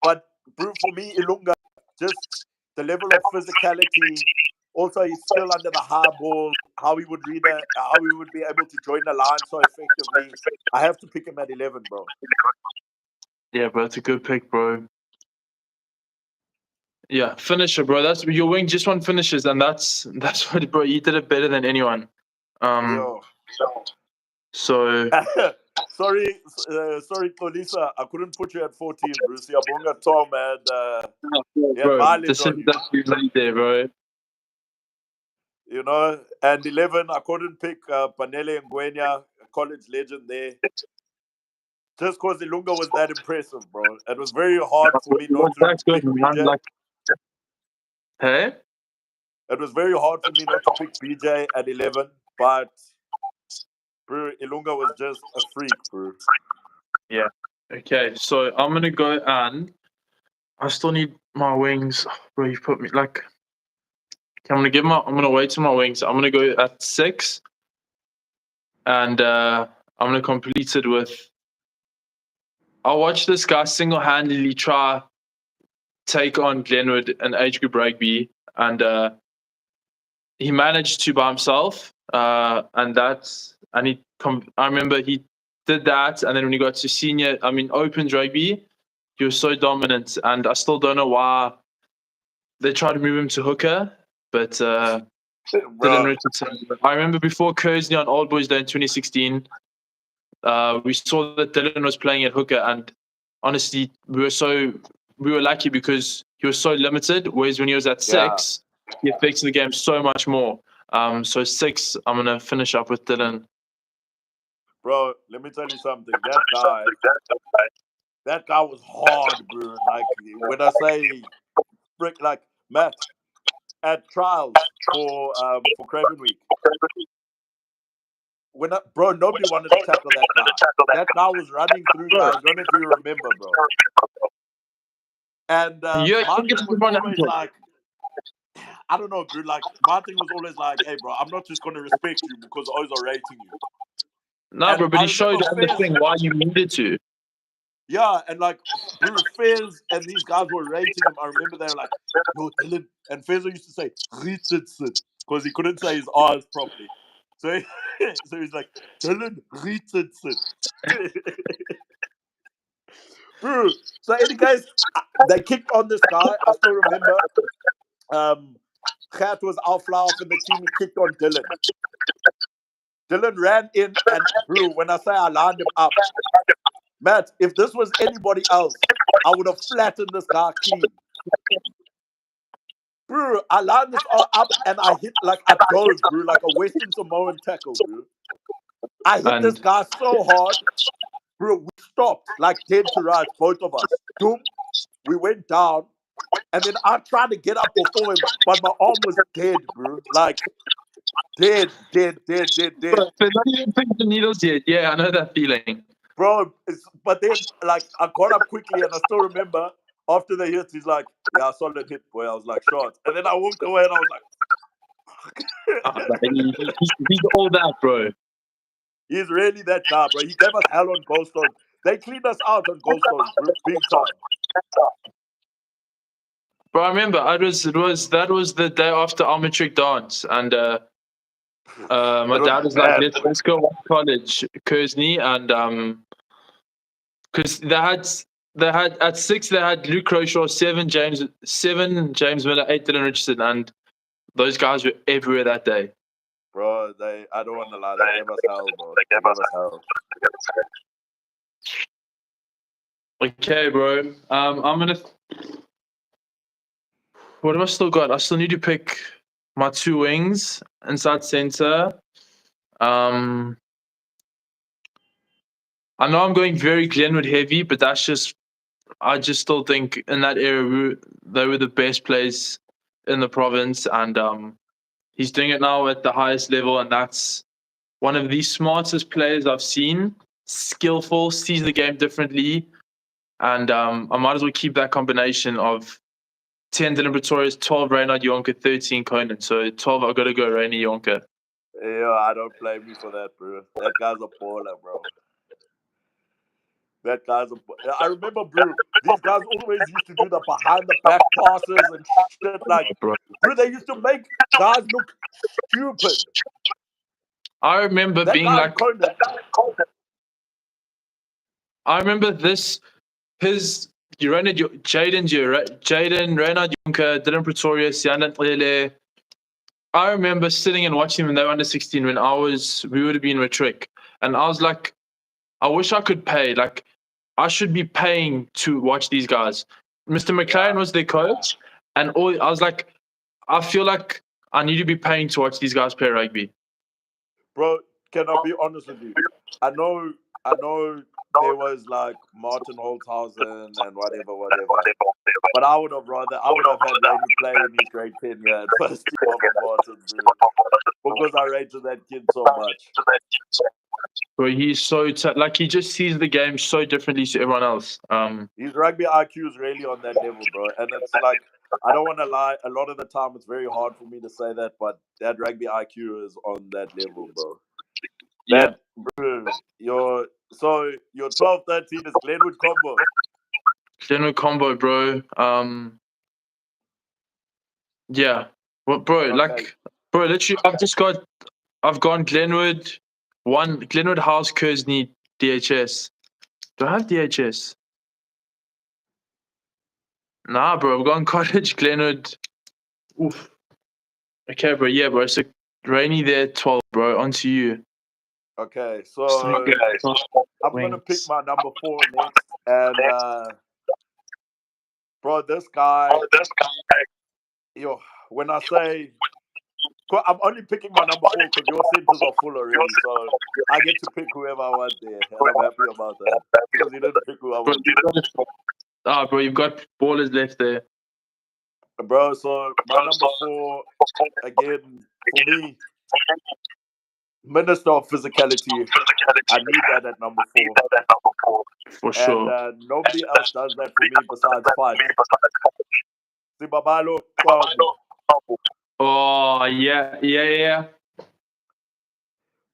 But bro, for me, Ilunga, just the level of physicality. Also, he's still under the high ball. How he would be able to join the line so effectively. I have to pick him at 11, bro. Yeah, bro, it's a good pick, bro. Yeah, finisher, bro. That's your wing. Just one finishes, and that's what, bro. You did it better than anyone. So sorry, Tolisa. I couldn't put you at 14, bro. Siyabonga Tom and bro, this is you made there, bro. And 11, I couldn't pick Panele Ngwenya, a college legend there. Just because Ilunga was that impressive, bro. It was very hard for me not to pick BJ. Hey? It was very hard for me not to pick BJ at 11, but bro, Ilunga was just a freak, bro. Yeah. Okay, so I'm gonna go and I still need my wings. Bro, you put me like. I'm gonna wait till my wings. I'm gonna go at 6, and I'm gonna complete it with. I'll watch this guy single-handedly try take on Glenwood and age group rugby, and he managed to by himself. I remember he did that, and then when he got to Opens rugby, he was so dominant, and I still don't know why they tried to move him to hooker. But Dylan Richardson. I remember before Kearsney on Old Boys Day in 2016, we saw that Dylan was playing at hooker, and honestly, we were lucky because he was so limited. Whereas when he was at 6, he affected the game so much more. So 6, I'm gonna finish up with Dylan. Bro, let me tell you something. That guy was hard, bro. Like when I say, like Matt. At trials for Craven Week. Nobody wanted to tackle that guy. That guy was running through guys. I don't know if you remember, bro. And Martin was always like, I don't know, bro. Like Martin was always like, hey, bro, I'm not just going to respect you because I was rating you. Nah, And bro, but I he showed remember on the Fez, thing why you needed to. yeah, and like, bro, Fez and these guys were rating him. I remember they were like, yo, Dylan. And Fez used to say, Richardson, because he couldn't say his R's properly. So, so he's like, Dylan Richardson. Bro, so any guys, they kicked on this guy. I still remember. Gert was our fly off in the team. He kicked on Dylan. Dylan ran in, and bro, when I say I lined him up, Matt, if this was anybody else, I would have flattened this guy clean. Bro, I lined this up and I hit like I dove, bro, like a Western Samoan tackle, bro. I hit this And guy so hard, bro, we stopped like dead to rights, both of us. Doom, we went down, and then I tried to get up before him, but my arm was dead, bro. Like, dead. but not even picked the needles yet. Yeah, I know that feeling. Bro, but then, like, I got up quickly, and I still remember after the hit, he's like, yeah, solid hit, boy. I was like, shot. And then I walked away, and I was like, He's all that, bro. he's really that guy, bro. He gave us hell on goal stones. They cleaned us out on goal stones, bro, big time. Bro, I remember that was the day after our matric dance, and my dad was like, bad. let's go to college, Kearsney, and because they had at 6 they had Luke Croshaw, 7 James Miller, 8 Dylan Richardson, and those guys were everywhere that day. Bro, I don't want to lie, they gave us hell, bro. They gave us hell. Okay, bro. I'm gonna. What have I still got? I still need to pick my 2 wings inside center. I know I'm going very Glenwood heavy, but I just still think in that era they were the best players in the province, and he's doing it now at the highest level, and that's one of the smartest players I've seen. Skillful, sees the game differently, and I might as well keep that combination of 10 Dylan Pretorius, 12 Rynhardt, Jonker, 13 Conan. So 12, I've got to go Rainy Jonker. Yeah, I don't blame you for that, bro. That guy's a baller, bro. I remember, bro, these guys always used to do the behind the back passes and shit. Like, bro, they used to make guys look stupid. I remember that being like, Conan, I remember this, his, Jaden, Rynhardt, Jonker, Dylan Pretorius, Yandan Kriel. I remember sitting and watching them when they were under 16 when we would have been matric. And I was like, I wish I could pay. Like, I should be paying to watch these guys. Mr. McLaren was their coach, and I was like, I feel like I need to be paying to watch these guys play rugby. Bro, can I be honest with you? I know there was like Martin Holthausen and whatever. But I would have had Rainy play in his grade 10 year at first team over Martin, bro. Because I rated that kid so much. Bro, he's so like he just sees the game so differently to everyone else. His rugby IQ is really on that level, bro. And it's like, I don't want to lie, a lot of the time it's very hard for me to say that, but that rugby IQ is on that level, bro. Yeah. Bro, your 12-13 is Glenwood combo. Glenwood combo, bro. Yeah. Well, bro, okay. Like, bro, literally, I've gone Glenwood, Glenwood House, Kearsney, DHS. Do I have DHS? Nah, bro, I've gone Cottage, Glenwood. Oof. Okay, bro. Yeah, bro. So Rainy there, 12, bro. On to you. Okay, so I'm gonna pick my number 4 next, and bro, this guy, yo, when I say, I'm only picking my number 4 because your centers are full already, so I get to pick whoever I want there, and I'm happy about that because you didn't pick who I want. Bro, you've got ballers left there. Bro, so my number 4 again for me. Minister of Physicality. I need that at number 4. For sure. And nobody else does that for me besides Fudge. Sibabalo Qoma. Oh, yeah.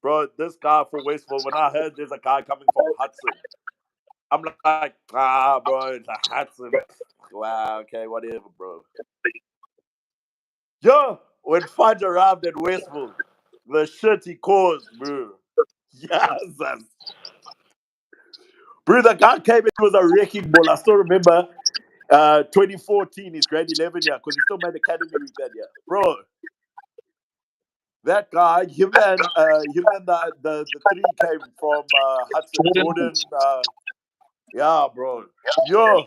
Bro, this guy for Westville, when I heard there's a guy coming from Hudson, I'm like, bro, it's a Hudson. Wow, okay, whatever, bro. Yo, when Fudge arrived at Westville, the shit he caused, bro. Yes. Bro, the guy came in, was a wrecking ball. I still remember 2014, his grade 11 year, because he still made academy week that year. Bro, that guy, him and the three came from Hudson. Jordan, yeah, bro. Yo,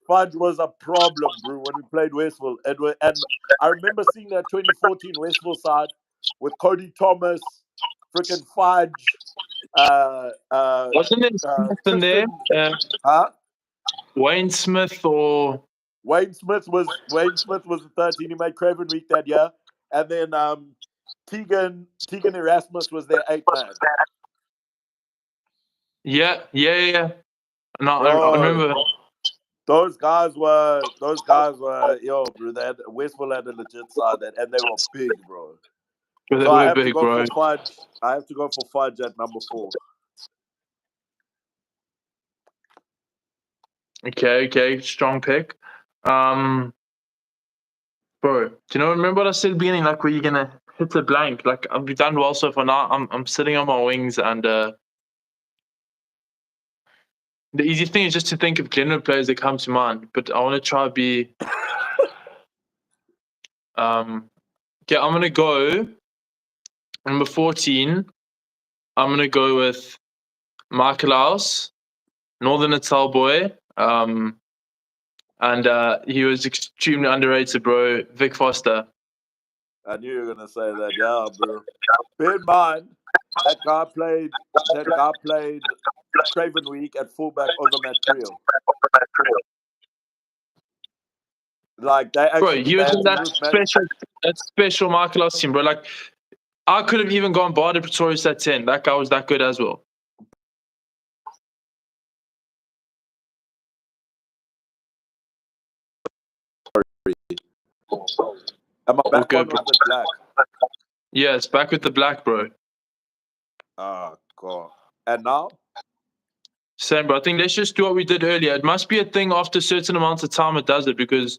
Fudge was a problem, bro, when we played Westville. And I remember seeing that 2014 Westville side with Cody Thomas, freaking Fudge, Wasn't it Smith in there? huh? Wayne Smith or Wayne Smith was the 13. He made Craven Week that year, and then Tegan Erasmus was their 8th man. yeah. No, Bro, I remember. those guys were yo, bro. Westville had a legit side, and they were big, bro. But they So I were have to big, go bro. for Fudge. I have to go for Fudge at number 4. Okay, strong pick. Bro, do you know? Remember what I said at the beginning? Like, where you're gonna hit the blank? Like, I've done well so far. Now I'm sitting on my wings, and the easy thing is just to think of Glenwood players that come to mind. But I want to try be. Okay, I'm gonna go number 14. I'm gonna go with Michaelhouse, Northern Natal boy. And he was extremely underrated, bro. Vic Foster. I knew you were gonna say that, yeah, bro. Bear in mind, that guy played Craven Week at fullback over Matt Kriel. Like they Bro, actually he was in that special Michaelhouse team, bro. Like, I could have even gone bar to Pretorius at 10. That guy was that good as well. Am I back on with the black? Yeah, it's back with the black, bro. Oh, God. And now? Same, bro. I think let's just do what we did earlier. It must be a thing after a certain amount of time it does it because...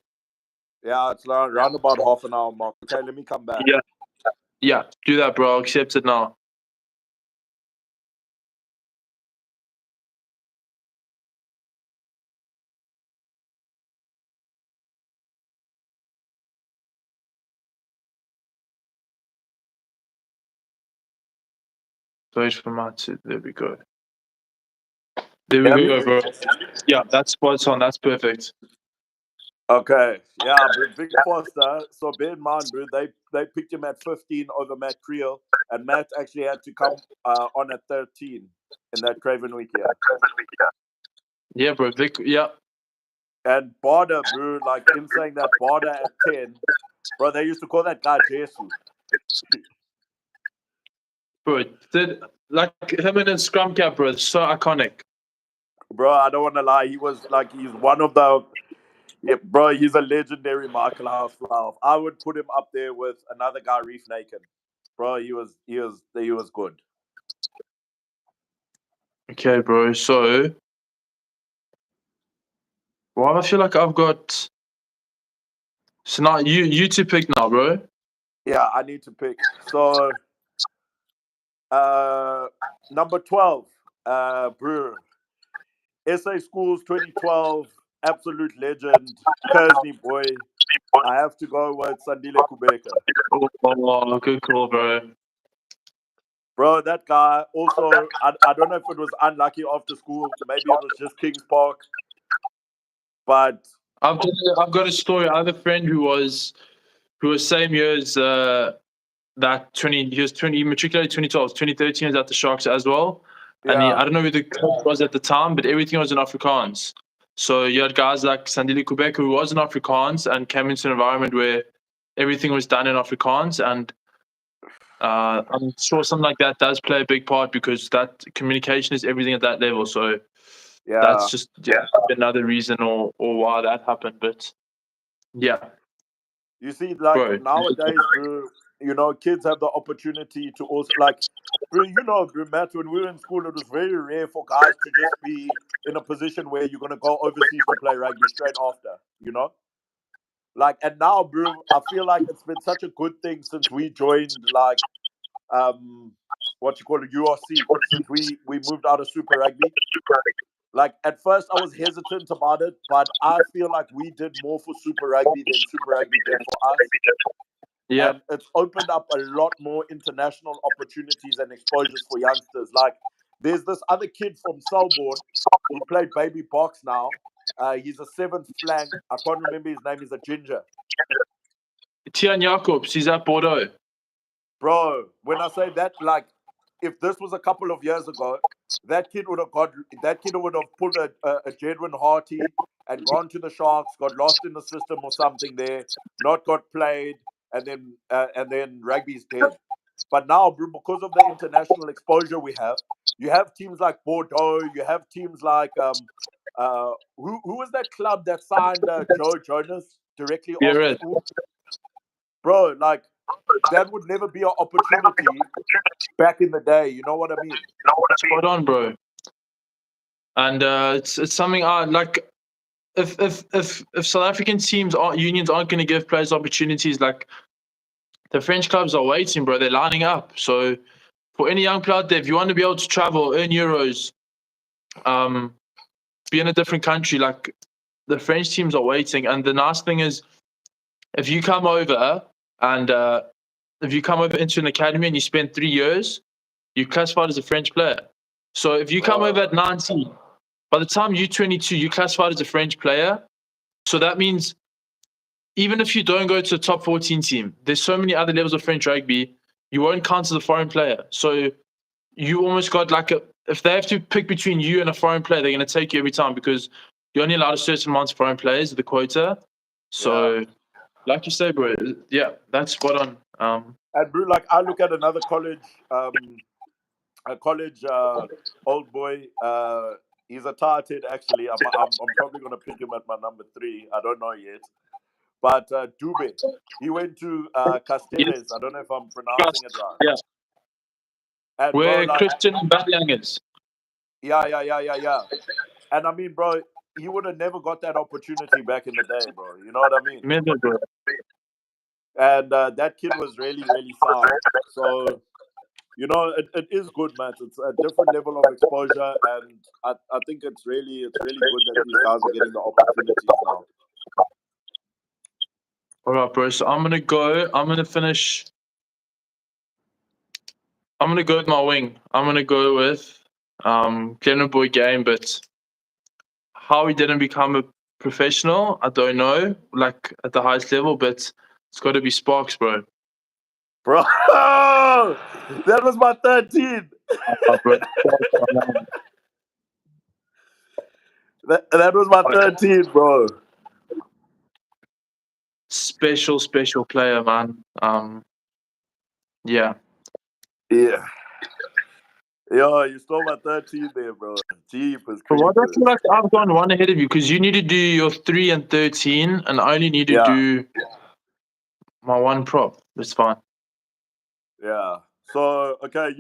Yeah, it's around about half an hour mark. Okay, let me come back. Yeah, do that, bro. I'll accept it now. Wait for my two. There we go. There we go, bro. Yeah, that's spot on. That's perfect. Okay, yeah, but Vic Foster. So bear in mind, bro, they picked him at 15 over Matt Kriel, and Matt actually had to come on at 13 in that Craven Week year. Yeah, bro. Vic, yeah. And Barder, bro, like in saying that Barder at 10, bro, they used to call that guy Jesus. Bro, like him in a scrum cap, bro. It's so iconic. Bro, I don't want to lie. He's one of the... Yeah, bro, he's a legendary Michaelhouse flower. I would put him up there with another guy, Reef Naked. Bro, he was good. Okay, bro. So, well, I feel like I've got. So now you two pick now, bro. Yeah, I need to pick. So, number 12, bro. SA Schools 2012, absolute legend, Kearsney boy. I have to go with Sandile Kubeka. Oh, good call, bro. Bro, that guy also, I don't know if it was unlucky after school. Maybe it was just Kings Park. But I've got a story. I have a friend who was same year as that 20. He was 20. He matriculated 2012. 2013 was at the Sharks as well. And yeah, I don't know who the coach was at the time, but everything was in Afrikaans. So you had guys like Sandile Kubeka who was in Afrikaans and came into an environment where everything was done in Afrikaans, and I'm sure something like that does play a big part because that communication is everything at that level. So that's just another reason or why that happened. But yeah, you see, like bro. nowadays, bro, kids have the opportunity to also, like, bro, Matt, when we were in school, it was very rare for guys to just be in a position where you're going to go overseas to play rugby straight after, Like, and now, bro, I feel like it's been such a good thing since we joined, like, what you call it, URC, since we moved out of Super Rugby. Like, at first, I was hesitant about it, but I feel like we did more for Super Rugby than Super Rugby did for us. Yeah. And it's opened up a lot more international opportunities and exposures for youngsters. Like, there's this other kid from Selborne who played baby box now. He's a 7th flank. I can't remember his name. He's a ginger. Tian Jacobs, he's at Bordeaux. Bro, when I say that, like, if this was a couple of years ago, that kid would have pulled a Jedwin Harty and gone to the Sharks, got lost in the system or something there, not got played, and then rugby's dead. But now, bro, because of the international exposure we have, you have teams like Bordeaux, you have teams like who was that club that signed Joe Jonas directly after school? Bro, like, that would never be an opportunity back in the day. You know what I mean? Spot on, bro. And it's something I like. If South African unions aren't going to give players opportunities, like, the French clubs are waiting, bro. They're lining up. So for any young player out there, if you want to be able to travel, earn euros, be in a different country, like, the French teams are waiting. And the nice thing is, if you come over into an academy and you spend 3 years, you're classified as a French player. So if you come over at 19, by the time you're 22, you're classified as a French player. So that means even if you don't go to the top 14 team, there's so many other levels of French rugby, you won't count as a foreign player. So you almost got like if they have to pick between you and a foreign player, they're going to take you every time because you're only allowed a certain amount of foreign players, the quota. So, like you say, bro, yeah, that's spot on. And bro, like, I look at another college, a college old boy. He's a tarted, actually. I'm probably going to pick him at my number 3. I don't know yet. But Dube, he went to Casteres. I don't know if I'm pronouncing it right. Yeah. And Where bro, like, Christian Badlang is. Yeah. And I mean, bro, he would have never got that opportunity back in the day, bro. You know what I mean? Remember, bro. And that kid was really, really sound. So, it is good, man. It's a different level of exposure, and I think it's really good that these guys are getting the opportunities now. All right, bro. So I'm gonna go with my wing. I'm gonna go with Glenwood boy game, but how he didn't become a professional, I don't know, like at the highest level, but it's got to be Sparks, bro. Bro, that was my 13. That was my 13, bro. Special player, man. Yeah. Yo, you stole my 13 there, bro. Jeepers. But what I feel like I've gone one ahead of you because you need to do your 3 and 13, and I only need to do my one prop. That's fine. Yeah. So okay,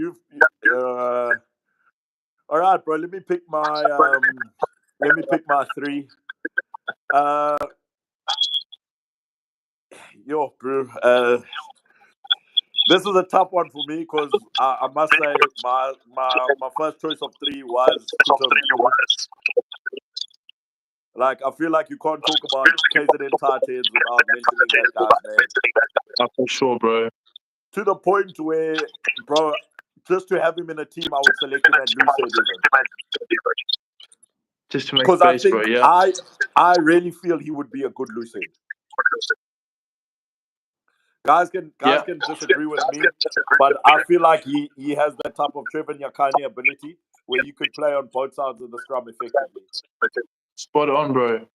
all right, bro. Let me pick my 3. Yo, bro. This is a tough one for me because I must say my first choice of 3 was Khuta. Like, I feel like you can't talk about KZN tight ends without mentioning that guy's name. For sure, bro. To the point where, bro, just to have him in a team, I would select him at loose head even. Just to make space, bro. Yeah. I really feel he would be a good loose head. Guys can disagree with me, but I feel like he has that type of Trevor Nyakane ability where you could play on both sides of the scrum effectively. Spot on, bro.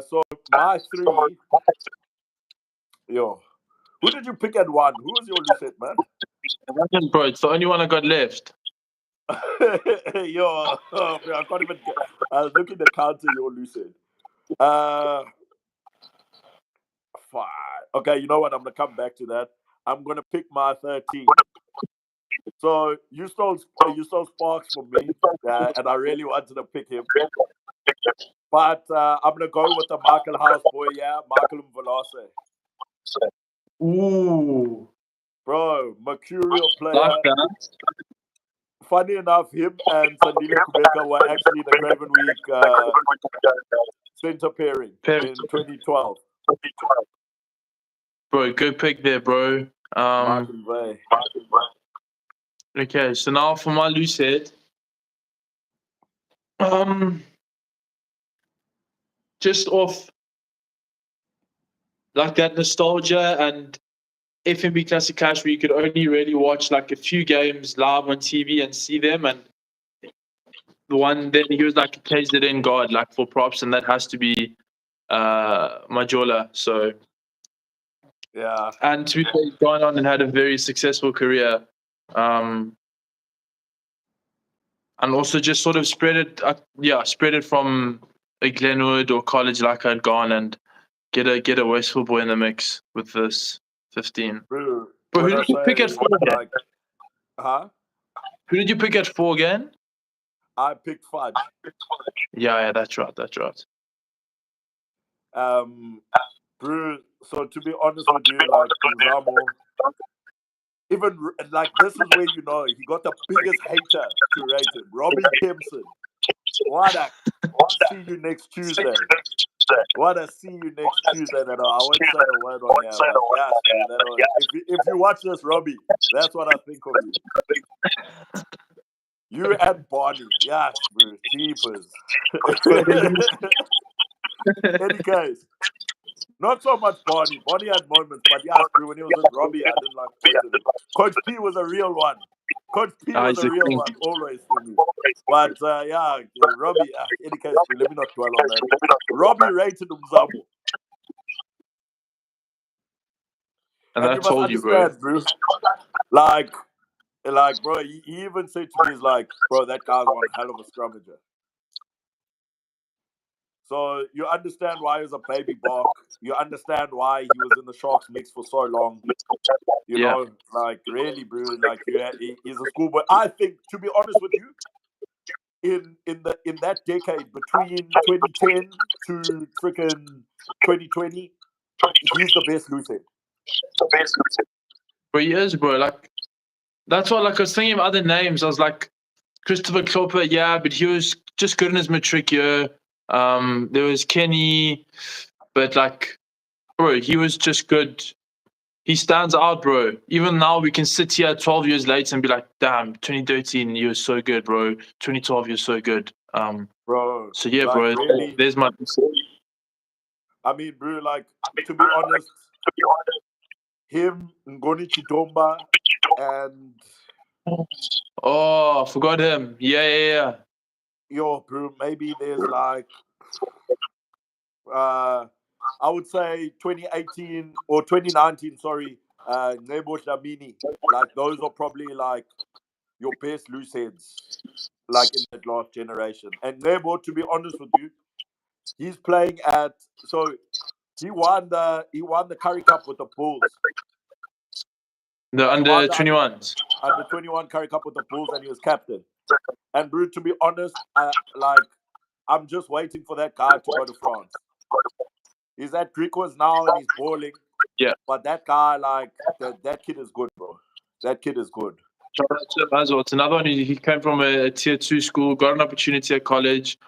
So my 3. Yo, who did you pick at 1? Who was your loose head, man? Bro, it's the only one I got left. Yo, I can't even. I was looking to counter your loose head. Okay, you know what? I'm gonna come back to that. I'm gonna pick my 13. So you stole Sparks for me, and I really wanted to pick him. But I'm gonna go with the Michaelhouse boy, Michael Velase. Ooh, Bro, mercurial player. like that. Funny enough, him and Sandile Kubeka were actually the Craven Week center pairing in 2012. Bro, good pick there, bro. Martin Bay. Okay, so now for my loose head. Just off like that nostalgia and FNB Classic Clash, where you could only really watch like a few games live on TV and see them, and the one then he was like a KZN guard, like for props, and that has to be Majola. So Yeah, and to be fair, he's gone on and had a very successful career, and also just sort of spread it from a Glenwood or college like I'd gone, and get a Westville boy in the mix with this 15. bro. But who did you pick at 4 again? Like, huh? Who did you pick at 4 again? I picked Fudge. Yeah, that's right. Bro. So to be honest with you, like Mzamo, even like this is where you know he got the biggest hater to rate him. Robbie Kempson. What a see you next Tuesday. What a see you next Tuesday. That I won't say a word on here. But yes, if you watch this, Robbie, that's what I think of you. You and Barney, yes, bro, jeepers. Any case, not so much Barney. Barney had moments, but yes, bro, when he was with Robbie, I didn't like him. Coach P was a real one. Coach P was a real one, always for me. But Robbie, any case, bro, let me not dwell on that. Robbie rated Mzamo. And I told you, bro. Like, bro, he even said to me, he's like, bro, that guy's one hell of a scrummager. So you understand why he was a baby bark. You understand why he was in the Sharks mix for so long. You know, like really, bro. Like he's a schoolboy. I think, to be honest with you, in that decade between 2010 to freaking 2020, he's the best loose head. But he is, bro. Like that's why. Like I was thinking of other names. I was like Christopher Klopper, but he was just good in his matric year. There was Kenny, but like, bro, he was just good. He stands out, bro. Even now, we can sit here 12 years later and be like, damn, 2013, you were so good, bro. 2012, you're so good. Bro. So, yeah, like, bro, really, there's my... I mean, bro, like, to be honest, him, Ngoni Chidomba, and... Oh, I forgot him. Yeah. Yo, bro, maybe there's like... I would say 2018 or 2019, sorry, Nebo Shamini. Like, those are probably, like, your best loose heads, like, in that last generation. And Nebo, to be honest with you, he's playing at... So, he won the Curry Cup with the Bulls. The under 21s. Under 21 Curry Cup with the Bulls, and he was captain. And, bro, to be honest, I'm just waiting for that guy to go to France. He's at Griquas now and he's balling. Yeah. But that guy, like, that kid is good, bro. That kid is good. It's another one. He came from a tier 2 school, got an opportunity at college,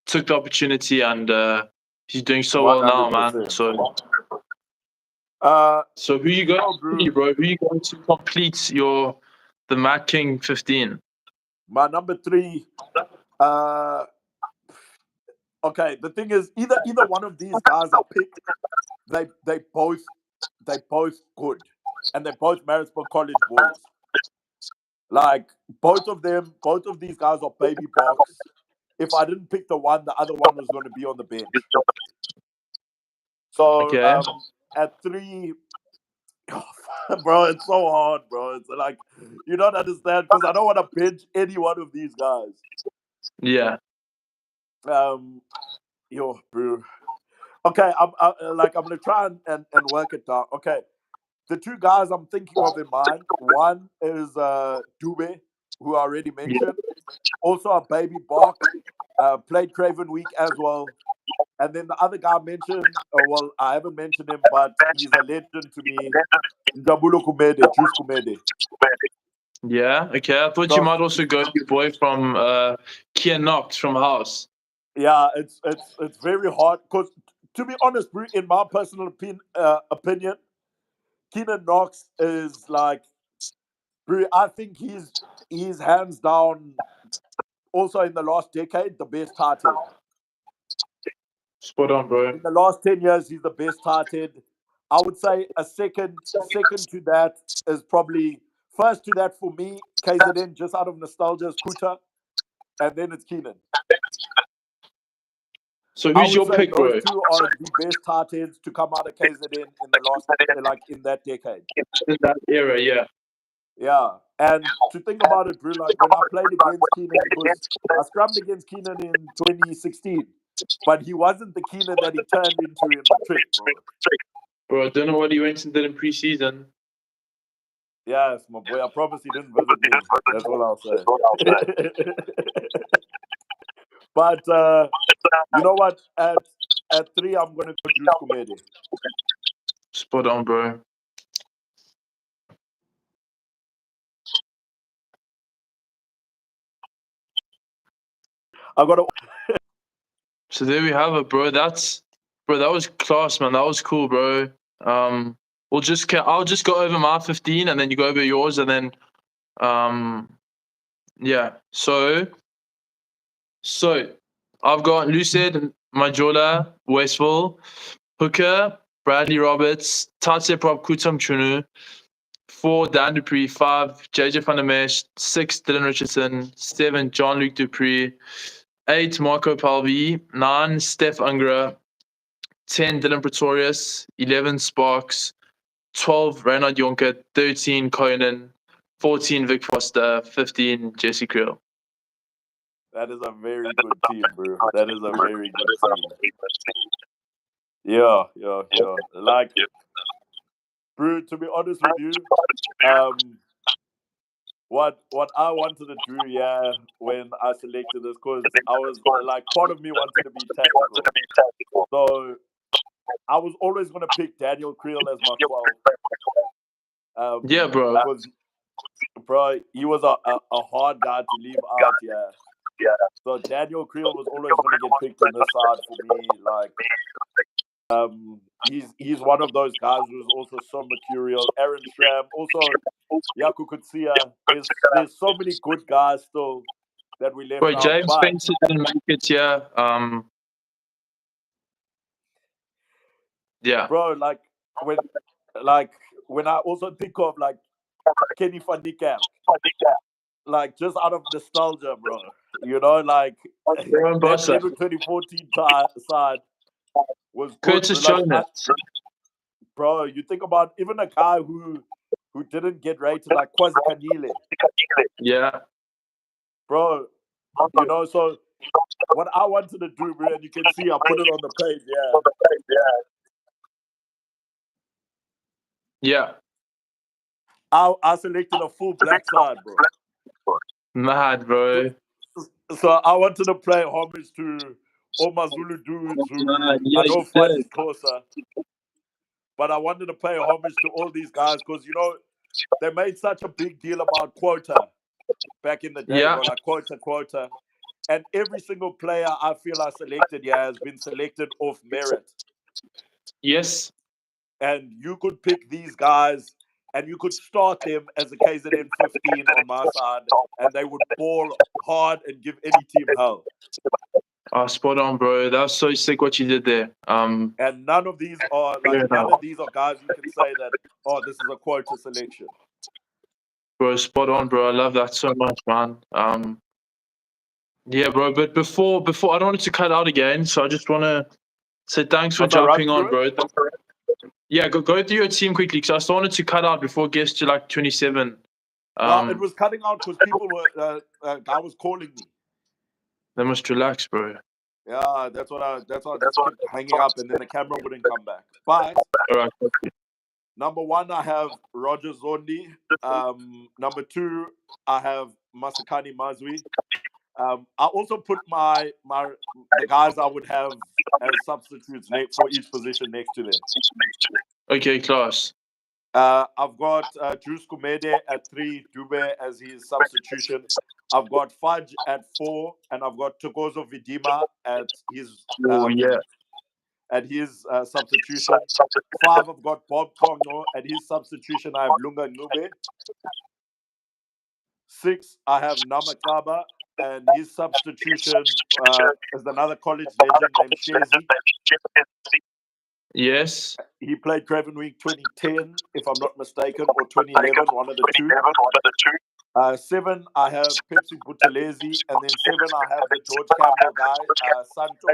took the opportunity, and he's doing so well now, man. So who you going to, bro? Who you going to complete the Mac King 15? My number 3. Okay, the thing is, either one of these guys are picked. They both good, and they're both Maritzburg College boys. Like both of these guys are baby barks. If I didn't pick the one, the other one was going to be on the bench. So at 3, bro, it's so hard, bro. It's like you don't understand because I don't want to bench any one of these guys. Yeah. Yo, bro. Okay, I'm gonna try and work it down. Okay, the two guys I'm thinking of in mind. One is Dube, who I already mentioned. Also a baby Bach, played Craven Week as well. And then the other guy mentioned, well, I haven't mentioned him, but he's a legend to me. Njabulo Gumede, Juice Gumede. Yeah, okay. I thought you might also go your boy from Kearsney from House. Yeah, it's very hard because, to be honest, bro, in my personal opinion, Keenan Knox is like, bro, I think he's hands down also in the last decade the best tight end. Spot on, bro. In the last 10 years, he's the best tight end. I would say a second to that is probably first to that for me, KZN, just out of nostalgia, is Khuta, and then it's Keenan. So who's your pick, bro? Those two are the best tight ends to come out of KZN in the last, like in that decade. In that era, yeah. Yeah, and to think about it, bro, like when I played against Keenan, because I scrummed against Keenan in 2016, but he wasn't the Keenan that he turned into in Matric, bro. Bro, I don't know what he went and did in preseason. Yes, my boy. I promise he didn't visit me. That's what I'll say. But you know what? At 3, I'm gonna go Juice Gumede. Spot on, bro. I got to. So there we have it, bro. That was class, man. That was cool, bro. I'll just go over my 15, and then you go over yours, and then yeah. So I've got Lucid, Majola, Westville, Hooker, Bradley Roberts, Tate Prop, Khuta Mchunu, 4 Dan Dupree, 5 JJ van der Mescht, 6 Dylan Richardson, 7 John-Luc Dupree, 8 Marco Palvie, 9 Steph Ungerer, 10 Dylan Pretorius, 11 Sparks, 12 Rynhardt Jonker, 13 Conan, 14 Vic Foster, 15 Jesse Kriel. That is a very good team, bro. That is a very good team. Yeah. Like, bro, to be honest with you, what I wanted to do, yeah, when I selected this, because I was like, part of me wanted to be tactical. So I was always going to pick Daniel Kriel as my 12. Yeah, bro. Because, bro, he was a hard guy to leave out, yeah. So Daniel Kriel was always going to get picked on this side for me. Like, he's one of those guys who's also so mercurial. Aaron Schramm, also Yaku Kutsia. There's so many good guys still that we left out. James Spencer didn't make it, yeah. Yeah. Bro, like when I also think of like Kenny van die Kamp, like just out of nostalgia, bro. You know, like that 2014 side was good. Curtis like, Jonas. Bro, you think about even a guy who didn't get rated like Kwazi Kanile. Yeah. Bro, you know, so what I wanted to do, bro, and you can see I put it on the page, yeah. I selected a full black side, bro. Mad, bro. So I wanted to play homage to all my Zulu dudes who I know Fudge Qoma, but I wanted to pay homage to all these guys because, you know, they made such a big deal about quota back in the day, bro, like quota. And every single player I feel I selected here has been selected off merit. Yes. And you could pick these guys and you could start them as a KZN 15 on my side, and they would ball hard and give any team hell. Oh, spot on, bro. That was so sick what you did there. And none of these are guys you can say that, oh, this is a quota selection. Bro, spot on, bro. I love that so much, man. Yeah, bro. But before I don't want it to cut out again, so I just want to say thanks for jumping on, bro. Yeah, go through your team quickly because I still wanted to cut out before it gets to like 27. Well, it was cutting out because people were guy was calling me. They must relax, bro. Yeah, that's what I just kept hanging up, and then the camera wouldn't come back. But All right. number one, I have Roger Zondi. Number two, I have Masikane Mazwi. I also put the guys I would have as substitutes for each position next to them. Okay, class. I've got Juice Gumede at 3, Dube as his substitution. I've got Fudge at 4, and I've got Tokozo Vidima at his substitution. 5, I've got Bob Tongo at his substitution. I have Lunga Nube. 6, I have Namakaba, and his substitution is another college legend named Shezi. Yes. He played Craven Week 2010, if I'm not mistaken, or 2011, one of the two. 7, I have Pepsi Buthelezi, and then 7, I have the George Campbell guy, Santo.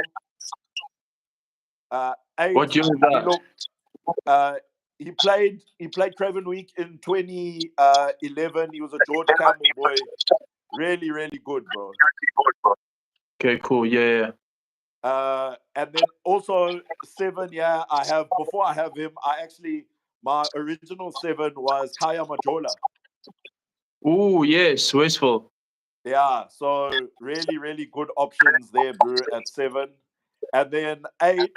8, What year was that? He played Craven Week in 2011. He was a George Campbell boy. Really, really good, bro. Okay, cool. Yeah. And then also 7, before I have him, my original 7 was Kaya Majola. Oh, yes, Westville. Yeah, so really, really good options there, bro, at 7. And then 8,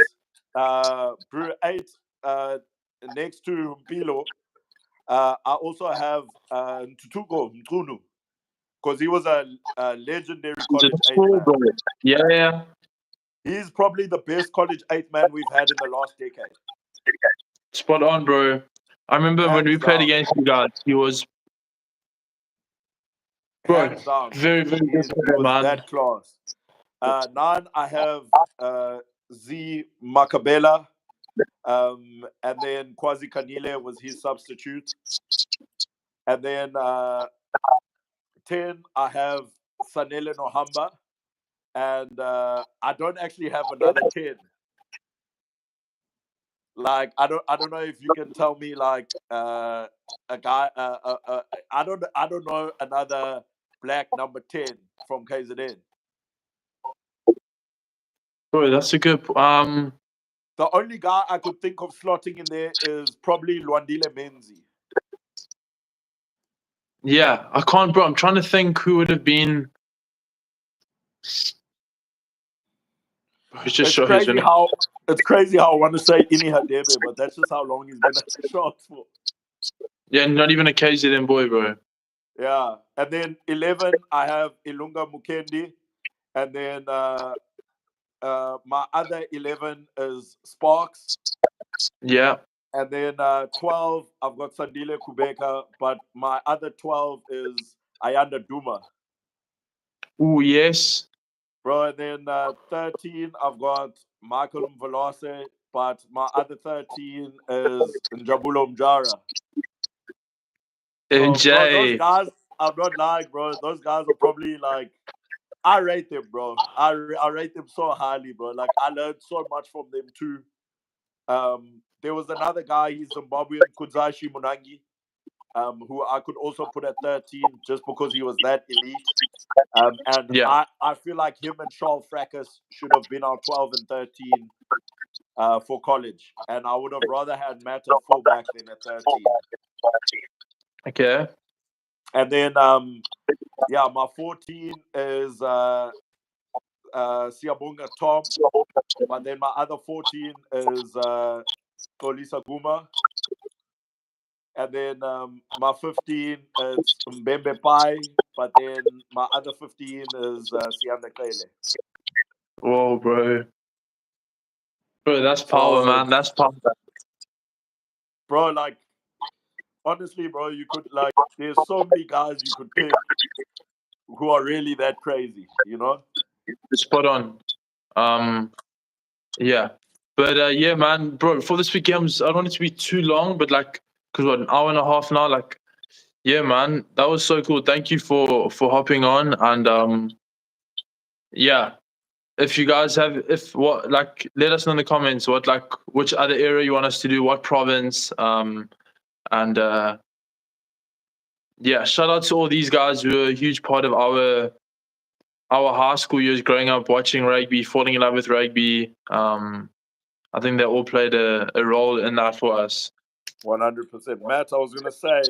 next to Mpilo, I also have Mchunu, because he was a legendary college 8-man. Yeah. He's probably the best college 8-man we've had in the last decade. Spot on, bro. I remember when we played against you guys, he was hands down. Very, very good He was man. that class. 9, I have Z Makabela, and then Kwazi Kanile was his substitute. And then 10, I have Sanele Nohamba, and I don't actually have another 10. Like I don't know if you can tell me like a guy. I don't know another black number 10 from KZN. Bro, that's a good. The only guy I could think of slotting in there is probably Lwandile Menzi. Yeah, I can't, bro. I'm trying to think who would have been. It's crazy how I want to say Ini Hadebe, but that's just how long he's been at the Sharks for. Yeah, not even a KZN boy, bro. Yeah, and then 11, I have Ilunga Mukendi, and then my other 11 is Sparks. Yeah. And then 12, I've got Sandile Kubeka, but my other 12 is Ayanda Duma. Oh, yes. Bro, and then 13, I've got Michael Velase, but my other 13 is Njabulo Mjara. So, bro, those guys, I'm not lying, bro. Those guys are probably like, I rate them, bro. I rate them so highly, bro. Like, I learned so much from them too. There was another guy, he's Zimbabwean, Kudzashi Munangi, who I could also put at 13 just because he was that elite. And yeah. I feel like him and Charles Fracas should have been our 12 and 13 for college. And I would have rather had Matt at fullback than at 13. Okay. And then, my 14 is Siabunga Tom. But then my other 14 is Kolisa Guma. And then my 15 is Mbembe Pai. But then my other 15 is Sianda Kele. Whoa, bro. Bro, that's power, man. That's power. Bro, like, honestly, bro, you could, like, there's so many guys you could pick who are really that crazy, you know? Spot on. Yeah. But, yeah, man, bro, for this week, I don't want it to be too long, but, like, because what, an hour and a half now, like, yeah, man, that was so cool. Thank you for hopping on. And, yeah, if you guys have, let us know in the comments which other area you want us to do, what province, and yeah, shout out to all these guys who are a huge part of our our high school years growing up, watching rugby, falling in love with rugby. I think they all played a role in that for us. 100%. Matt, I was going to say,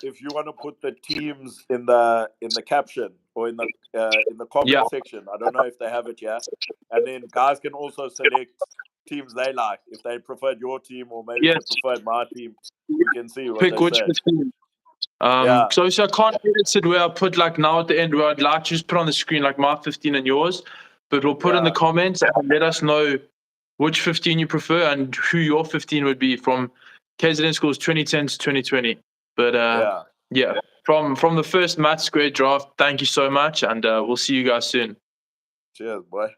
if you want to put the teams in the caption or in the comment section, I don't know if they have it yet, and then guys can also select teams they like. If they preferred your team or maybe they preferred my team, we can see what Pick they which say. team. So I can't edit it where I put like now at the end where I'd like to just put on the screen like my 15 and yours, but we'll put in the comments and let us know which 15 you prefer and who your 15 would be from KZN schools 2010 to 2020. But from the first Matt Square draft, thank you so much, and we'll see you guys soon. Cheers, boy.